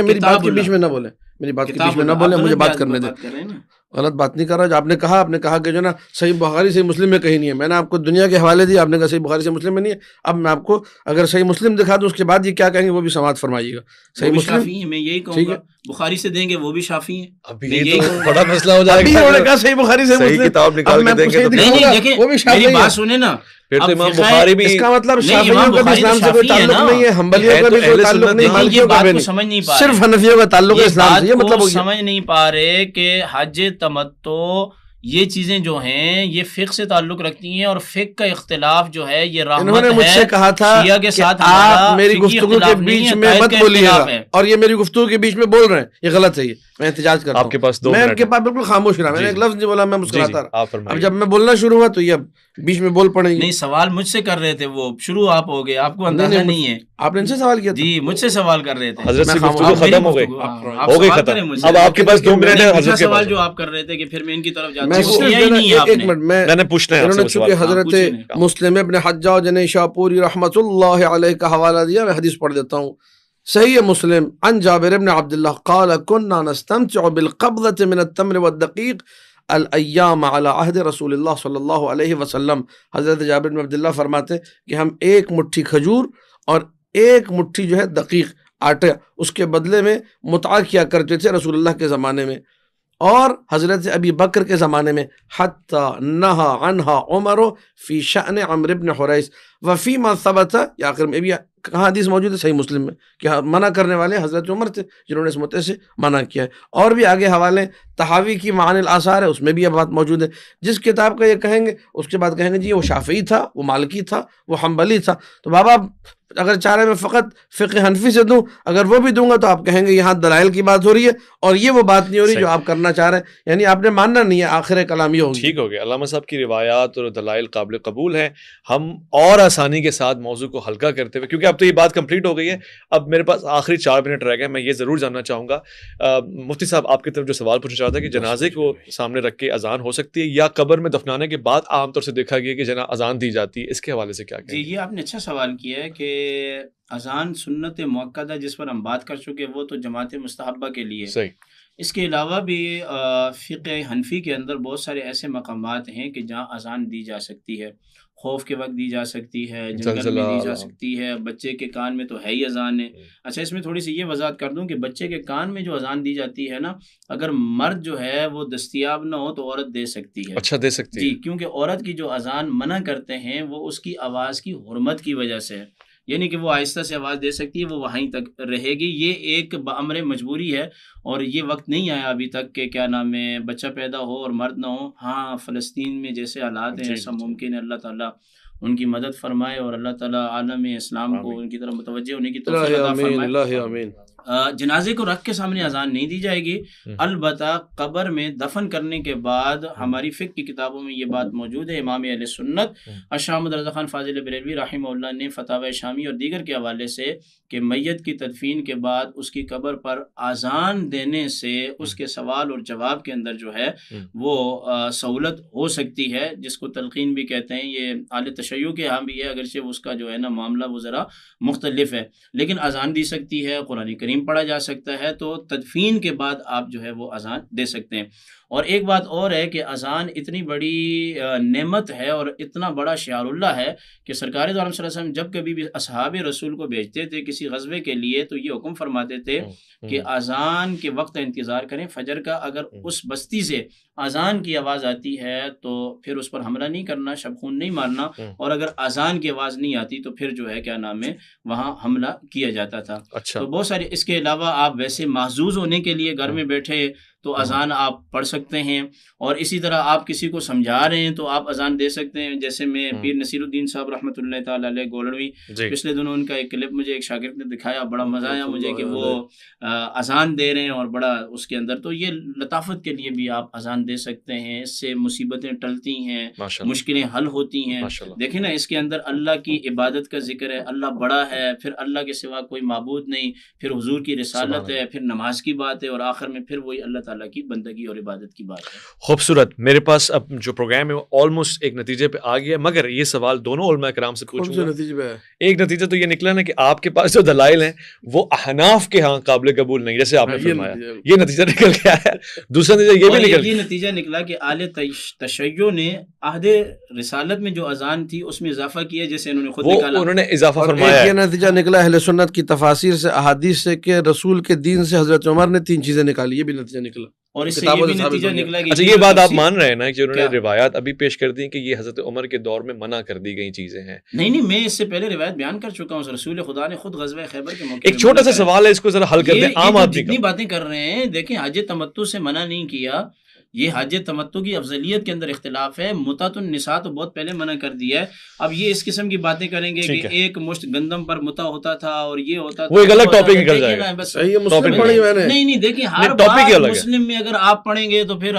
میری بات کے بیچ میں نہ بولیں، میری بات کے بیچ میں نہ بولیں، مجھے بات کرنے دیں. غلط بات نہیں کر رہا. آپ نے کہا کہ جو نا صحیح بخاری صحیح مسلم میں کہیں نہیں ہے. میں نے آپ کو دنیا کے حوالے دیے، آپ نے کہا صحیح بخاری صحیح مسلم میں نہیں ہے. اب میں آپ کو اگر صحیح مسلم دکھا دوں اس کے بعد یہ کیا کہیں گے وہ بھی سماعت فرمائیے گا. صحیح مسلم میں یہی کہوں گا بخاری سے دیں گے وہ بھی شافعی ہیں. ابھی بڑا مسئلہ ہو جائے گا. صحیح بخاری سے صحیح کتاب نکال کے دیں گے تو وہ بھی شافعی. میری بات سنیں نا، پھر تو امام بخاری بھی، اس کا مطلب شافعیوں کا بھی اسلام سے کوئی تعلق نہیں ہے، حنبلیوں کا بھی کوئی تعلق نہیں، مالکیوں کا بھی نہیں، صرف حنفیوں کا تعلق ہے اسلام سے. یہ مطلب سمجھ نہیں پا رہے کہ حج تمتع یہ چیزیں جو ہیں یہ فقہ سے تعلق رکھتی ہیں، اور فقہ کا اختلاف جو ہے یہ رحمت ہے۔ انہوں نے مجھ سے کہا تھا شیعہ کے کہ ساتھ آپ میری گفتگو کے بیچ میں مت بولیے گا، اور یہ میری گفتگو کے بیچ میں بول رہے ہیں، یہ غلط ہے، یہ میں احتجاج کرتا ہوں۔ آپ کے پاس 2 میں منٹ ان کے پاس بالکل خاموش رہا، میں نے ایک لفظ نہیں بولا، میں مسکراتا رہا۔ آپ فرمائیے۔ اب جب میں بولنا شروع ہوا تو یہ اب بیچ میں بول پڑیں گے۔ نہیں، سوال مجھ سے کر رہے تھے، وہ شروع آپ ہو گئے، آپ کو اندازہ نہیں ہے۔ آپ نے ان سے سوال کیا تھا؟ جی مجھ سے سوال کر رہے تھے حضرت سے میں گفتگو ختم ہو گئی، آپ ہو گئی سوال ختم۔ کریں مجھ سے۔ اب آپ کے پاس 2 منٹ ہے حضرت کے سوال پاس۔ جو آپ کر رہے تھے کہ پھر میں ان کی طرف جاتا میں ہوں، صرف کیا ہی نہیں ہے آپ ایک نے۔ منٹ میں نے پوچھنا ہے آپ انہوں نے سے چونکہ سوال۔ حضرت پوچھیں۔ مسلم ابن حجاج نیشاپوری رحمۃ اللہ علیہ کا حوالہ دیا، میں حدیث پڑھ دیتا ہوں۔ صحیح مسلم عن جابر بن عبد الله قال كنا نستمتع بالقبضة من التمر والدقيق الایام على عہد رسول اللہ صلی اللہ علیہ وسلم۔ حضرت جابر بن عبداللہ فرماتے کہ ہم ایک مٹھی کھجور اور ایک مٹھی جو ہے دقیق آٹا اس کے بدلے میں متعا کیا کرتے تھے رسول اللہ کے زمانے میں، اور حضرت ابی بکر کے زمانے میں حتی نہا عنہا عمر فی شأن عمرو بن حریث وفیما ثبت، یا آخر میں بھی کہاں حدیث موجود ہے صحیح مسلم میں کہ منع کرنے والے حضرت عمر تھے جنہوں نے اس متع سے منع کیا ہے، اور بھی آگے حوالے تحاوی کی معانی الاثار ہے اس میں بھی یہ بات موجود ہے۔ جس کتاب کا یہ کہیں گے اس کے بعد کہیں گے جی وہ شافعی تھا، وہ مالکی تھا، وہ حنبلی تھا، تو بابا اگر چاہ رہے میں فقط فقہ حنفی سے دوں، اگر وہ بھی دوں گا تو آپ کہیں گے یہاں دلائل کی بات ہو رہی ہے اور یہ وہ بات نہیں ہو رہی جو آپ کرنا چاہ رہے ہیں، یعنی آپ نے ماننا نہیں ہے، آخر کلام یہ ہوگی۔ ٹھیک ہو گیا، علامہ صاحب کی روایات اور دلائل قابل قبول ہیں، ہم اور آسانی کے ساتھ موضوع کو ہلکا کرتے ہوئے، کیونکہ اب تو یہ بات کمپلیٹ ہو گئی ہے، اب میرے پاس آخری 4 منٹ رہ گئے، میں یہ ضرور جاننا چاہوں گا مفتی صاحب آپ کی طرف جو سوال پوچھنا چاہتا ہے کہ جنازے کو سامنے رکھ کے اذان ہو سکتی ہے یا قبر میں دفنانے کے بعد عام طور سے دیکھا گیا کہ اذان دی جاتی ہے، اس کے حوالے سے کیا کہیں؟ جی یہ آپ نے اچھا سوال کیا ہے کہ اذان سنت مؤکدہ جس پر ہم بات کر چکے وہ تو جماعت مستحبہ کے لیے، صحیح۔ اس کے علاوہ بھی فقہ حنفی کے اندر بہت سارے ایسے مقامات ہیں کہ جہاں اذان دی جا سکتی ہے، خوف کے وقت دی جا سکتی ہے، جنگل میں دی جا سکتی ہے، بچے کے کان میں تو ہے ہی اذان ہے۔ اچھا اس میں تھوڑی سی یہ وضاحت کر دوں کہ بچے کے کان میں جو اذان دی جاتی ہے نا، اگر مرد جو ہے وہ دستیاب نہ ہو تو عورت دے سکتی ہے۔ اچھا دے سکتی ہے؟ جی کیونکہ عورت کی جو اذان منع کرتے ہیں وہ اس کی آواز کی حرمت کی وجہ سے ہے، یعنی کہ وہ آہستہ سے آواز دے سکتی ہے، وہ وہیں تک رہے گی۔ یہ ایک بامر مجبوری ہے، اور یہ وقت نہیں آیا ابھی تک کہ کیا نام ہے بچہ پیدا ہو اور مرد نہ ہو۔ ہاں فلسطین میں جیسے حالات ہیں ایسا ممکن ہے، اللہ تعالیٰ ان کی مدد فرمائے اور اللہ تعالیٰ عالم اسلام کو ان کی طرف متوجہ ہونے کی توفیق عطا فرمائے۔ جنازے کو رکھ کے سامنے اذان نہیں دی جائے گی، البتہ قبر میں دفن کرنے کے بعد ہماری فقہ کی کتابوں میں یہ بات موجود ہے، امام اہل سنت شاہ محمد رضا خان فاضل بریلوی رحمہ اللہ نے فتاوی شامی اور دیگر کے حوالے سے کہ میت کی تدفین کے بعد اس کی قبر پر اذان دینے سے اس کے سوال اور جواب کے اندر جو ہے وہ سہولت ہو سکتی ہے، جس کو تلقین بھی کہتے ہیں۔ یہ اہل تشیع کے ہاں بھی ہے، اگرچہ اس کا جو ہے نا معاملہ وہ ذرا مختلف ہے، لیکن اذان دی سکتی ہے، قرآن کریم پڑھا جا سکتا ہے، تو تدفین کے بعد آپ جو ہے وہ اذان دے سکتے ہیں۔ اور ایک بات اور ہے کہ اذان اتنی بڑی نعمت ہے اور اتنا بڑا شعار اللہ ہے کہ سرکار دو عالم صلی اللہ علیہ وسلم جب کبھی بھی اصحاب رسول کو بھیجتے تھے کسی غزوے کے لیے تو یہ حکم فرماتے تھے کہ اذان کے وقت انتظار کریں فجر کا، اگر اس بستی سے اذان کی آواز آتی ہے تو پھر اس پر حملہ نہیں کرنا، شب خون نہیں مارنا، اور اگر اذان کی آواز نہیں آتی تو پھر جو ہے کیا نام ہے وہاں حملہ کیا جاتا تھا۔ تو بہت سارے اس کے علاوہ آپ ویسے محظوظ ہونے کے لیے گھر میں بیٹھے تو اذان آپ پڑھ سکتے ہیں، اور اسی طرح آپ کسی کو سمجھا رہے ہیں تو آپ اذان دے سکتے ہیں۔ جیسے میں پیر نصیر الدین صاحب رحمۃ اللہ تعالی علیہ گولڑوی، پچھلے دنوں ان کا ایک کلپ مجھے ایک شاگرد نے دکھایا، بڑا مزہ آیا مجھے کہ وہ اذان دے رہے ہیں اور بڑا اس کے اندر، تو یہ لطافت کے لیے بھی آپ اذان دے سکتے ہیں، اس سے مصیبتیں ٹلتی ہیں، مشکلیں حل ہوتی ہیں۔ دیکھیں نا اس کے اندر اللہ کی عبادت کا ذکر ہے، اللہ بڑا ہے، پھر اللہ کے سوا کوئی معبود نہیں، پھر حضور کی رسالت ہے، پھر نماز کی بات ہے، اور آخر میں پھر وہی اللہ تعالیٰ کی بندگی اور عبادت کی بات ہے۔ خوبصورت۔ میرے پاس اب جو پروگرام ہے وہ آلموسٹ ایک نتیجے پہ آ گیا، مگر یہ سوال دونوں علماء کرام سے پوچھوں گا۔ ایک نتیجہ تو یہ نکلا نا کہ آپ کے پاس جو دلائل ہیں وہ احناف کے ہاں قابل قبول نہیں، جیسے آپ نے فرمایا، یہ نتیجہ نکل گیا ہے۔ دوسرا نتیجہ یہ بھی نکل، یہ نتیجہ نکلا کہ اہل تشیع نے عہد رسالت میں جو اذان تھی اس میں اضافہ کیا، جیسے انہوں نے خود نکالا، انہوں نے اضافہ فرمایا۔ یہ نتیجہ نکلا اہل سنت کی تفاسیر سے، احادیث سے، کہ رسول کے دین سے حضرت عمر نے 3 چیزیں نکالی، یہ بھی نتیجہ نکلا۔ اور اس سے یہ بھی نتیجہ نکلا کہ اچھا یہ بات آپ مان رہے ہیں نا کہ انہوں نے روایات ابھی پیش کر دی کہ یہ حضرت عمر کے دور میں منع کر دی گئی چیزیں ہیں؟ نہیں، میں اس سے پہلے روایت بیان کر چکا ہوں، رسول خدا نے خود غزوہ خیبر کے موقع ایک چھوٹا سا سوال ہے، اس کو ذرا حل کر دیں۔ عام آدمی جتنی باتیں کر رہے ہیں، دیکھیں حج تمتع سے منع نہیں کیا، یہ حج تمتع کی افضلیت کے اندر اختلاف ہے. متعۃ النساء تو بہت پہلے منع کر دیا ہے. اب یہ اس قسم کی باتیں کریں گے کہ ایک مشت گندم پر متع ہوتا تھا اور یہ ہوتا تھا, وہ ایک الگ ٹاپک نکل جائے گا. نہیں دیکھیں ہر بات مسلم میں اگر آپ پڑھیں گے تو پھر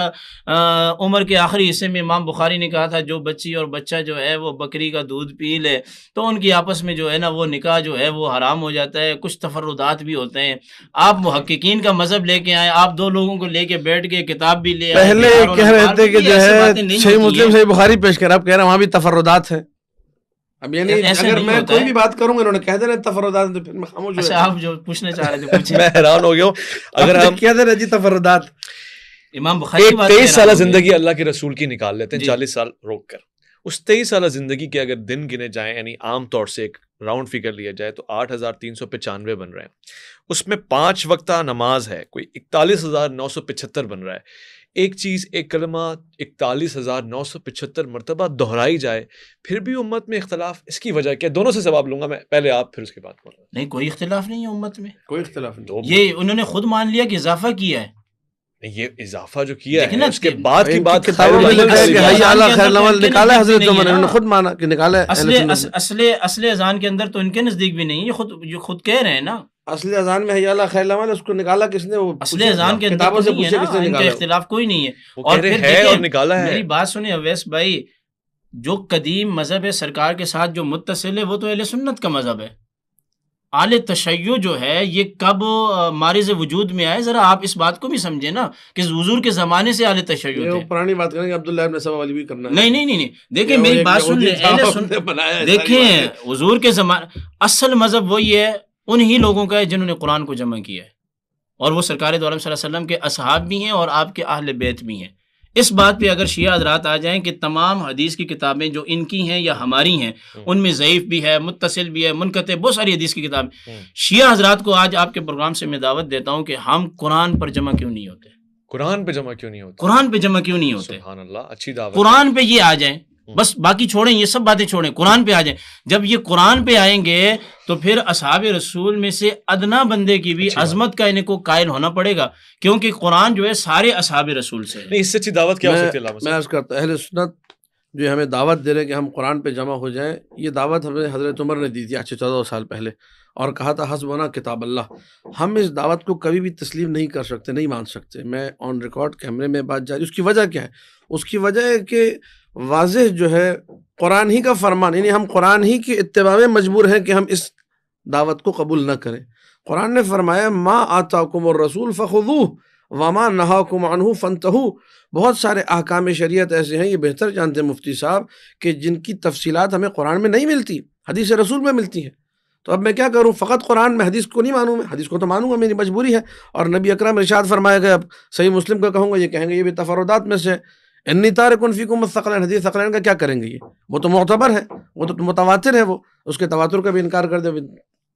عمر کے آخری حصے میں امام بخاری نے کہا تھا جو بچی اور بچہ جو ہے وہ بکری کا دودھ پی لے تو ان کی آپس میں جو ہے نا وہ نکاح جو ہے وہ حرام ہو جاتا ہے. کچھ تفردات بھی ہوتے ہیں. آپ محققین کا مذہب لے کے آئے, آپ دو لوگوں کو لے کے بیٹھ کے کتاب بھی لے آئے. پہلے کہہ رہے تھے کہ جو ہے صحیح مسلم صحیح بخاری پیش کر, آپ کہہ رہے ہیں وہاں بھی تفردات ہیں. اب یعنی اگر میں کوئی بھی بات کروں گا انہوں نے کہہ دینا تفردات تو پھر میں خاموش ہو جاؤں. آپ جو پوچھنا چاہ رہے تھے پوچھیں. میں حیران ہو گیا ہوں. اگر ہم کہہ دے رہے جی تفردات, امام بخاری 23 سالہ زندگی اللہ کے رسول کی نکال لیتے ہیں 40 سال روک کر. اس 23 سالہ زندگی کے اگر دن گنے جائیں, یعنی عام طور سے ایک راؤنڈ فگر لیا جائے تو 8,395 بن رہے ہیں. اس میں 5 وقتہ نماز ہے, کوئی 41,975 بن رہا ہے. ایک چیز, ایک کلمہ 41,975 مرتبہ دہرائی جائے, پھر بھی امت میں اختلاف. اس کی وجہ کیا؟ دونوں سے جواب لوں گا میں, پہلے آپ پھر اس کے بعد. نہیں کوئی اختلاف نہیں ہے امت میں, کوئی اختلاف نہیں. یہ انہوں نے خود مان لیا کہ اضافہ کیا ہے. یہ اضافہ جو کیا ہے اس کے بعد کی بات کتابوں میں نکالا حضرت عمر نے خود مانا کہ نکالا ہے. اصل اذان کے اندر تو ان کے نزدیک بھی نہیں, یہ خود کہہ رہے ہیں نا. اصل اذان میں حی علی خیر العمل, اس کو نکالا کس نے؟ اصل اذان کے اندر تو نہیں ہے نا, ان کا اختلاف کوئی نہیں ہے. اور پھر نکالا ہے. میری بات سنیں اویس بھائی, جو قدیم مذہب ہے سرکار کے ساتھ جو متصل ہے وہ تو اہل سنت کا مذہب ہے. اعلی تشیع جو ہے یہ کب مارز وجود میں آئے, ذرا آپ اس بات کو بھی سمجھیں نا کہ حضور کے زمانے سے اعلی تشیع تھے. پرانی بات کریں گے عبداللہ ابن سبا والی بھی کرنا ہے. نہیں دیکھیں میری بات سن لیں, دیکھیں حضور کے زمانے اصل مذہب وہی ہے انہی لوگوں کا ہے جنہوں نے قرآن کو جمع کیا ہے, اور وہ سرکار دو عالم صلی اللہ علیہ وسلم کے اصحاب بھی ہیں اور آپ کے اہل بیت بھی ہیں. اس بات پہ اگر شیعہ حضرات آ جائیں کہ تمام حدیث کی کتابیں جو ان کی ہیں یا ہماری ہیں ان میں ضعیف بھی ہے, متصل بھی ہے, منقطع, بہت ساری حدیث کی کتابیں. شیعہ حضرات کو آج آپ کے پروگرام سے میں دعوت دیتا ہوں کہ ہم قرآن پر جمع کیوں نہیں ہوتے, قرآن پہ جمع کیوں نہیں ہوتے, قرآن پہ جمع کیوں نہیں ہوتے. سبحان اللہ, اچھی دعوت. قرآن پہ یہ آ جائیں بس, باقی چھوڑیں, یہ سب باتیں چھوڑیں, قرآن پہ آ جائیں. جب یہ قرآن پہ آئیں گے تو پھر اصحاب رسول میں سے ادنا بندے کی بھی عظمت کا ان کو قائل ہونا پڑے گا, کیونکہ قرآن جو ہے سارے اصحاب رسول سے. نہیں اس سے اچھی دعوت کیا ہو سکتی ہے؟ میں عرض کرتا ہوں اہل سنت جو ہمیں دعوت دے رہے کہ ہم قرآن پہ جمع ہو جائیں, یہ دعوت ہمیں حضرت عمر نے دی تھی آج سے 14 سال پہلے, اور کہا تھا حسبنا کتاب اللہ. ہم اس دعوت کو کبھی بھی تسلیم نہیں کر سکتے, نہیں مان سکتے. میں آن ریکارڈ کیمرے میں بات جاری. اس کی وجہ کیا ہے؟ اس کی وجہ ہے کہ واضح جو ہے قرآن ہی کا فرمان, یعنی ہم قرآن ہی کے اتباع میں مجبور ہیں کہ ہم اس دعوت کو قبول نہ کریں. قرآن نے فرمایا ما آتاکم الرسول فخذوہ وما نہاکم عنہ فانتہوا. بہت سارے احکام شریعت ایسے ہیں, یہ بہتر جانتے ہیں مفتی صاحب, کہ جن کی تفصیلات ہمیں قرآن میں نہیں ملتی, حدیث رسول میں ملتی ہیں. تو اب میں کیا کروں؟ فقط قرآن میں حدیث کو نہیں مانوں, میں حدیث کو تو مانوں گا, میری مجبوری ہے. اور نبی اکرم ارشاد فرمایا گیا, اب صحیح مسلم کا کہوں گا, یہ کہیں گے یہ بھی تفردات میں سے, انی تارک فیکم الثقلین. حدیث ثقلین کا کیا کریں گے؟ وہ تو معتبر ہے, وہ تو متواتر ہے, وہ اس کے تواتر کا بھی انکار کر دے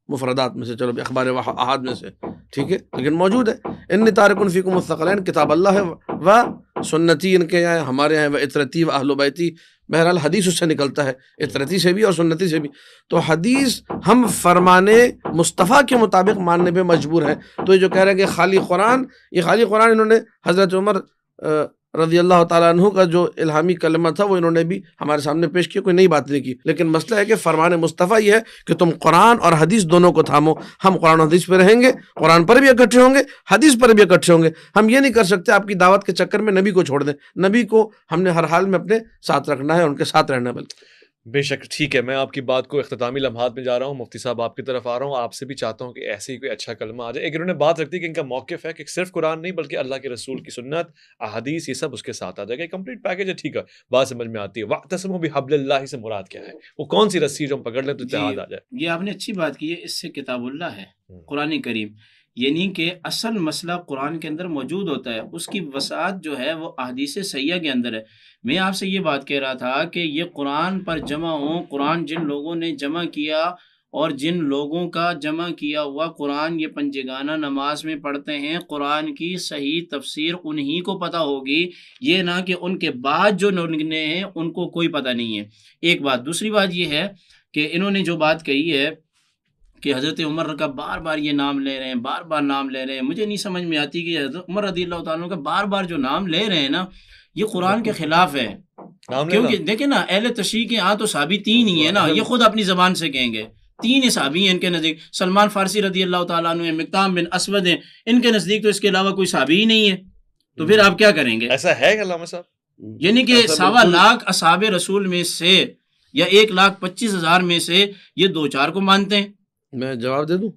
مفردات میں سے, چلو اخبار احاد میں سے, ٹھیک ہے, لیکن موجود ہے. انی تارک فیکم الثقلین کتاب اللہ ہے و سنتی, ان کے یہاں ہمارے یہاں و اطرتی و اہل بیتی. بہرحال حدیث اس سے نکلتا ہے, اطرتی سے بھی اور سنتی سے بھی. تو حدیث ہم فرمان مصطفیٰ کے مطابق ماننے پہ مجبور ہیں. تو یہ جو کہہ رہے ہیں کہ خالی قرآن, یہ خالی قرآن انہوں نے حضرت عمر رضی اللہ تعالیٰ عنہ کا جو الہامی کلمہ تھا وہ انہوں نے بھی ہمارے سامنے پیش کیا, کوئی نئی بات نہیں کی. لیکن مسئلہ ہے کہ فرمان مصطفیٰ یہ ہے کہ تم قرآن اور حدیث دونوں کو تھامو. ہم قرآن و حدیث پہ رہیں گے, قرآن پر بھی اکٹھے ہوں گے, حدیث پر بھی اکٹھے ہوں گے. ہم یہ نہیں کر سکتے آپ کی دعوت کے چکر میں نبی کو چھوڑ دیں. نبی کو ہم نے ہر حال میں اپنے ساتھ رکھنا ہے, ان کے ساتھ رہنا ہے. بلکہ بے شک ٹھیک ہے, میں آپ کی بات کو اختتامی لمحات میں جا رہا ہوں. مفتی صاحب آپ کی طرف آ رہا ہوں, آپ سے بھی چاہتا ہوں کہ ایسے ہی کوئی اچھا کلمہ آ جائے. ایک انہوں نے بات رکھ دی کہ ان کا موقف ہے کہ صرف قرآن نہیں بلکہ اللہ کے رسول کی سنت, احادیث, یہ سب اس کے ساتھ آ جائے گا. کمپلیٹ پیکج ہے, ٹھیک ہے, بات سمجھ میں آتی ہے. واعتصموا بحبل اللہ سے مراد کیا ہے؟ وہ کون سی رسی جو ہم پکڑ لیں تو اتحاد آ جائے؟ یہ آپ نے اچھی بات کی ہے, اس سے کتاب اللہ ہے قرآن کریم, یعنی کہ اصل مسئلہ قرآن کے اندر موجود ہوتا ہے, اس کی وسعت جو ہے وہ احادیث صحیحہ کے اندر ہے. میں آپ سے یہ بات کہہ رہا تھا کہ یہ قرآن پر جمع ہوں, قرآن جن لوگوں نے جمع کیا اور جن لوگوں کا جمع کیا ہوا قرآن یہ پنجگانہ نماز میں پڑھتے ہیں, قرآن کی صحیح تفسیر انہی کو پتہ ہوگی, یہ نہ کہ ان کے بعد جو نگنے ہیں ان کو کوئی پتہ نہیں ہے. ایک بات. دوسری بات یہ ہے کہ انہوں نے جو بات کہی ہے کہ حضرت عمر کا بار بار یہ نام لے رہے ہیں، بار بار نام لے رہے ہیں. مجھے نہیں سمجھ میں آتی کہ حضرت عمر رضی اللہ تعالیٰ عنہ کا بار بار جو نام لے رہے ہیں نا، یہ قرآن کے خلاف ہے. کیونکہ دیکھیں نا، اہل تشریح کے یہاں تو صحابی 3 ہی ہیں نا، یہ خود اپنی زبان سے کہیں گے 3 صحابی ہیں ان کے نزدیک. سلمان فارسی رضی اللہ تعالیٰ عنہ ہیں، مقدام بن اسود ہیں، ان کے نزدیک تو اس کے علاوہ کوئی صحابی ہی نہیں ہے. تو پھر آپ کیا کریں گے؟ ایسا ہے علامہ صاحب؟ یعنی کہ 1.25 لاکھ اصحاب رسول میں سے یا 1,25,000 میں سے یہ 2-4 کو مانتے ہیں. میں جواب دے دوں؟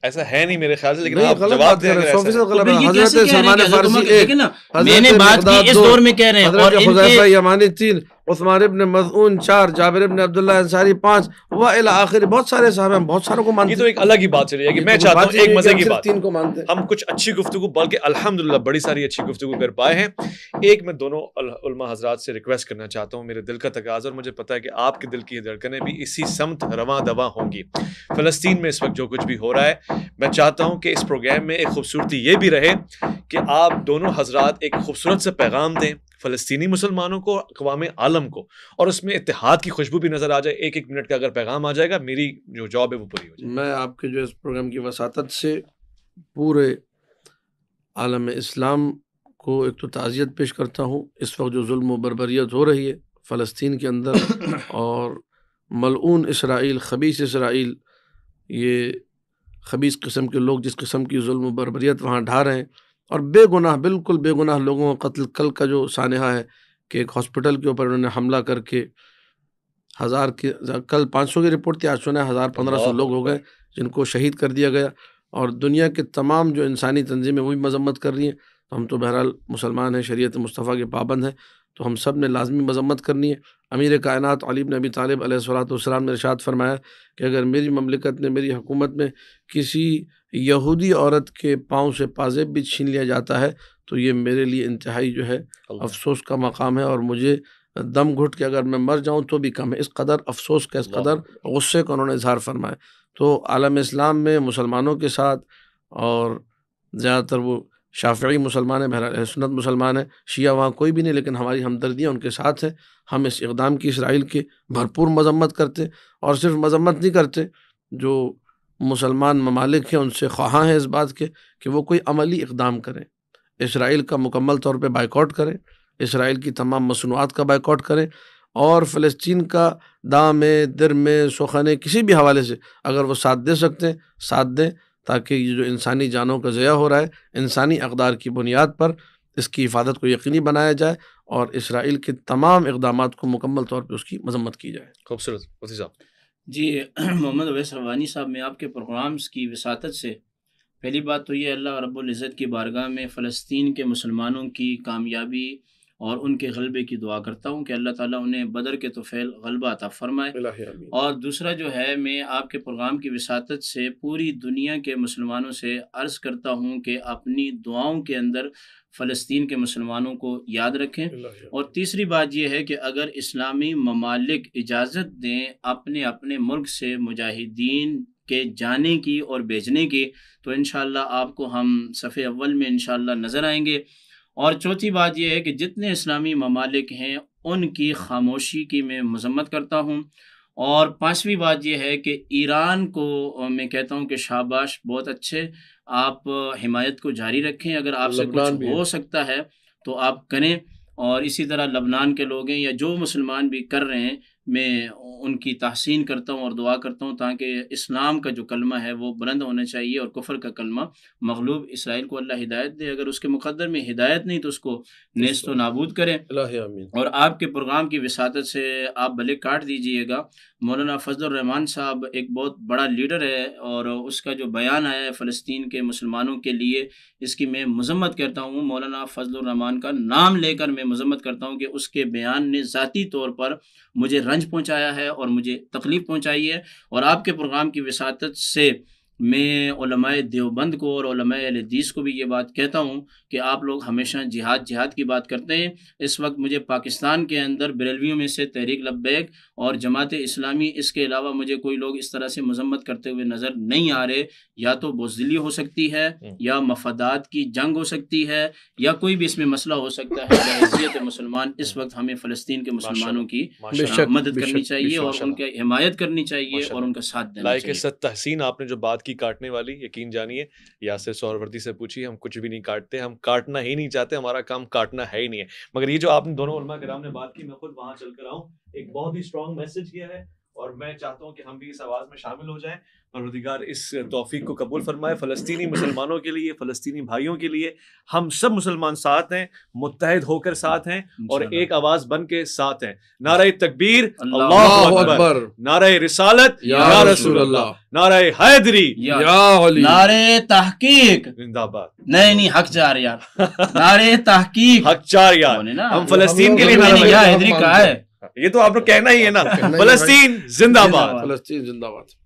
ایسا ہے نہیں میرے خیال سے، لیکن نہیں، آپ غلط جواب بات دیں کر رہے ہیں، اگر ایسا 100% غلط تو ہے. یہ حضرت کیسے کہہ رہے ہیں سلمان کہ حضرت فارسی عمر، 1، دیکھیں نا، حضرت میں نے بات کی اس دور میں کہہ رہے ہیں، اور حضرت ان حذیفہ کے یمانی 3، عثمان ابن مظعون 4، جابر ابن عبداللہ انصاری 5 و الی آخر. بہت سارے صحابہ ہیں، بہت ساروں کو مانتے یہ تو ہیں. ایک الگ ہی بات چلی ہے کہ یہ میں تو چاہتا بات ہوں ہی ایک نہیں ہے مزے کہ کی ہم صرف بات 3 کو مانتے ہیں. ہم کچھ اچھی گفتگو، بلکہ الحمدللہ بڑی ساری اچھی گفتگو کر پائے ہیں. ایک میں دونوں علماء حضرات سے ریکویسٹ کرنا چاہتا ہوں، میرے دل کا تقاضا، اور مجھے پتا ہے کہ آپ کے دل کی دھڑکنیں بھی اسی سمت رواں دواں ہوں گی. فلسطین میں اس وقت جو کچھ بھی ہو رہا ہے، میں چاہتا ہوں کہ اس پروگرام میں ایک خوبصورتی یہ بھی رہے کہ آپ دونوں حضرات ایک خوبصورت سے پیغام دیں فلسطینی مسلمانوں کو، اقوام عالم کو، اور اس میں اتحاد کی خوشبو بھی نظر آ جائے. 1 منٹ کا اگر پیغام آ جائے گا، میری جو جاب ہے وہ پوری ہو جائے گی. میں آپ کے جو اس پروگرام کی وساطت سے پورے عالم اسلام کو ایک تو تعزیت پیش کرتا ہوں. اس وقت جو ظلم و بربریت ہو رہی ہے فلسطین کے اندر، اور ملعون اسرائیل، خبیث اسرائیل، یہ خبیث قسم کے لوگ جس قسم کی ظلم و بربریت وہاں ڈھا رہے ہیں، اور بے گناہ، بالکل بے گناہ لوگوں کا قتل. کل کا جو سانحہ ہے کہ ایک ہاسپٹل کے اوپر انہوں نے حملہ کر کے 1000 کے، کل 500 کی رپورٹ تھی، آج سنا ہے 1500 لوگ ہو گئے جن کو شہید کر دیا گیا. اور دنیا کے تمام جو انسانی تنظیمیں وہ بھی مذمت کر رہی ہیں. تو ہم تو بہرحال مسلمان ہیں، شریعت مصطفیٰ کے پابند ہیں، تو ہم سب نے لازمی مذمت کرنی ہے. امیر کائنات علی بن ابی طالب علیہ السلام نے ارشاد فرمایا کہ اگر میری مملکت میں، میری حکومت میں کسی یہودی عورت کے پاؤں سے پازیب بھی چھین لیا جاتا ہے تو یہ میرے لیے انتہائی جو ہے افسوس کا مقام ہے، اور مجھے دم گھٹ کے اگر میں مر جاؤں تو بھی کم ہے. اس قدر افسوس کا، اس قدر غصے کا انہوں نے اظہار فرمایا. تو عالم اسلام میں مسلمانوں کے ساتھ، اور زیادہ تر وہ شافعی مسلمان ہیں، بہرحال اہل سنت مسلمان ہیں، شیعہ وہاں کوئی بھی نہیں، لیکن ہماری ہمدردیاں ان کے ساتھ ہیں. ہم اس اقدام کی اسرائیل کی بھرپور مذمت کرتے، اور صرف مذمت نہیں کرتے، جو مسلمان ممالک ہیں ان سے خواہاں ہیں اس بات کے کہ وہ کوئی عملی اقدام کریں، اسرائیل کا مکمل طور پہ بائیکاٹ کریں، اسرائیل کی تمام مصنوعات کا بائیکاٹ کریں، اور فلسطین کا دام در میں سخن کسی بھی حوالے سے اگر وہ ساتھ دے سکتے ہیں ساتھ دیں، تاکہ یہ جو انسانی جانوں کا ضیاع ہو رہا ہے انسانی اقدار کی بنیاد پر اس کی حفاظت کو یقینی بنایا جائے، اور اسرائیل کے تمام اقدامات کو مکمل طور پہ اس کی مذمت کی جائے. خوبصورت مفتی صاحب. جی محمد اویس روانی صاحب، میں آپ کے پروگرامز کی وساطت سے پہلی بات تو یہ اللہ رب العزت کی بارگاہ میں فلسطین کے مسلمانوں کی کامیابی اور ان کے غلبے کی دعا کرتا ہوں کہ اللہ تعالیٰ انہیں بدر کے طفیل غلبہ عطا فرمائے. اور دوسرا جو ہے، میں آپ کے پروگرام کی وساطت سے پوری دنیا کے مسلمانوں سے عرض کرتا ہوں کہ اپنی دعاؤں کے اندر فلسطین کے مسلمانوں کو یاد رکھیں. اور تیسری بات یہ ہے کہ اگر اسلامی ممالک اجازت دیں اپنے اپنے ملک سے مجاہدین کے جانے کی اور بھیجنے کی، تو انشاءاللہ آپ کو ہم صف اول میں انشاءاللہ نظر آئیں گے. اور چوتھی بات یہ ہے کہ جتنے اسلامی ممالک ہیں ان کی خاموشی کی میں مذمت کرتا ہوں. اور پانچویں بات یہ ہے کہ ایران کو میں کہتا ہوں کہ شاباش، بہت اچھے، آپ حمایت کو جاری رکھیں، اگر آپ سے کچھ ہو سکتا ہے تو آپ کریں. اور اسی طرح لبنان کے لوگ ہیں یا جو مسلمان بھی کر رہے ہیں، میں ان کی تحسین کرتا ہوں اور دعا کرتا ہوں تاکہ اسلام کا جو کلمہ ہے وہ بلند ہونا چاہیے اور کفر کا کلمہ مغلوب. اسرائیل کو اللہ ہدایت دے، اگر اس کے مقدر میں ہدایت نہیں تو اس کو نیست و نابود کرے. اور آپ کے پروگرام کی وساطت سے آپ بھلے کاٹ دیجئے گا، مولانا فضل الرحمان صاحب ایک بہت بڑا لیڈر ہے، اور اس کا جو بیان آیا ہے فلسطین کے مسلمانوں کے لیے، اس کی میں مذمت کرتا ہوں. مولانا فضل الرحمان کا نام لے کر میں مذمت کرتا ہوں کہ اس کے بیان نے ذاتی طور پر مجھے رنج پہنچایا ہے اور مجھے تکلیف پہنچائی ہے. اور آپ کے پروگرام کی وساطت سے میں علماء دیوبند کو اور علماء اہل حدیث کو بھی یہ بات کہتا ہوں کہ آپ لوگ ہمیشہ جہاد کی بات کرتے ہیں. اس وقت مجھے پاکستان کے اندر بریلویوں میں سے تحریک لبیک اور جماعت اسلامی، اس کے علاوہ مجھے کوئی لوگ اس طرح سے مذمت کرتے ہوئے نظر نہیں آ رہے. یا تو بزدلی ہو سکتی ہے، یا مفادات کی جنگ ہو سکتی ہے، یا کوئی بھی اس میں مسئلہ ہو سکتا ہے. بحیثیت مسلمان اس وقت ہمیں فلسطین کے مسلمانوں کی مدد کرنی چاہیے اور ان کی حمایت کرنی چاہیے اور ان کا ساتھ دینا چاہیے. لائک تحسین آپ نے جو بات کی کاٹنے والی، یقین جانیے یاسر سہروردی سے پوچھیے، ہم کچھ بھی نہیں کاٹتے، ہم کاٹنا ہی نہیں چاہتے، ہمارا کام کاٹنا ہے ہی نہیں ہے. مگر یہ جو آپ نے دونوں علماء کرام نے بات کی، میں خود وہاں چل کر آؤں، ایک بہت ہی اسٹرانگ میسج کیا ہے اور میں چاہتا ہوں کہ ہم بھی اس آواز میں شامل ہو جائیں. پروردگار اس توفیق کو قبول فرمائے. فلسطینی مسلمانوں کے لیے، فلسطینی بھائیوں کے لیے ہم سب مسلمان ساتھ ہیں، متحد ہو کر ساتھ ہیں اور ایک آواز بن کے ساتھ ہیں. نعرہ تکبیر اللہ اکبر، نعرہ رسالت یا رسول اللہ، نعرہ حیدری یا علی، نعرہ تحقیق زندہ باد. نہیں حق چار یار، نعرہ تحقیق حق چار یار. ہم فلسطین کے لیے حیدری کہا ہے، یہ تو آپ نے کہنا ہی ہے نا. فلسطین زندہ باد، فلسطین زندہ باد.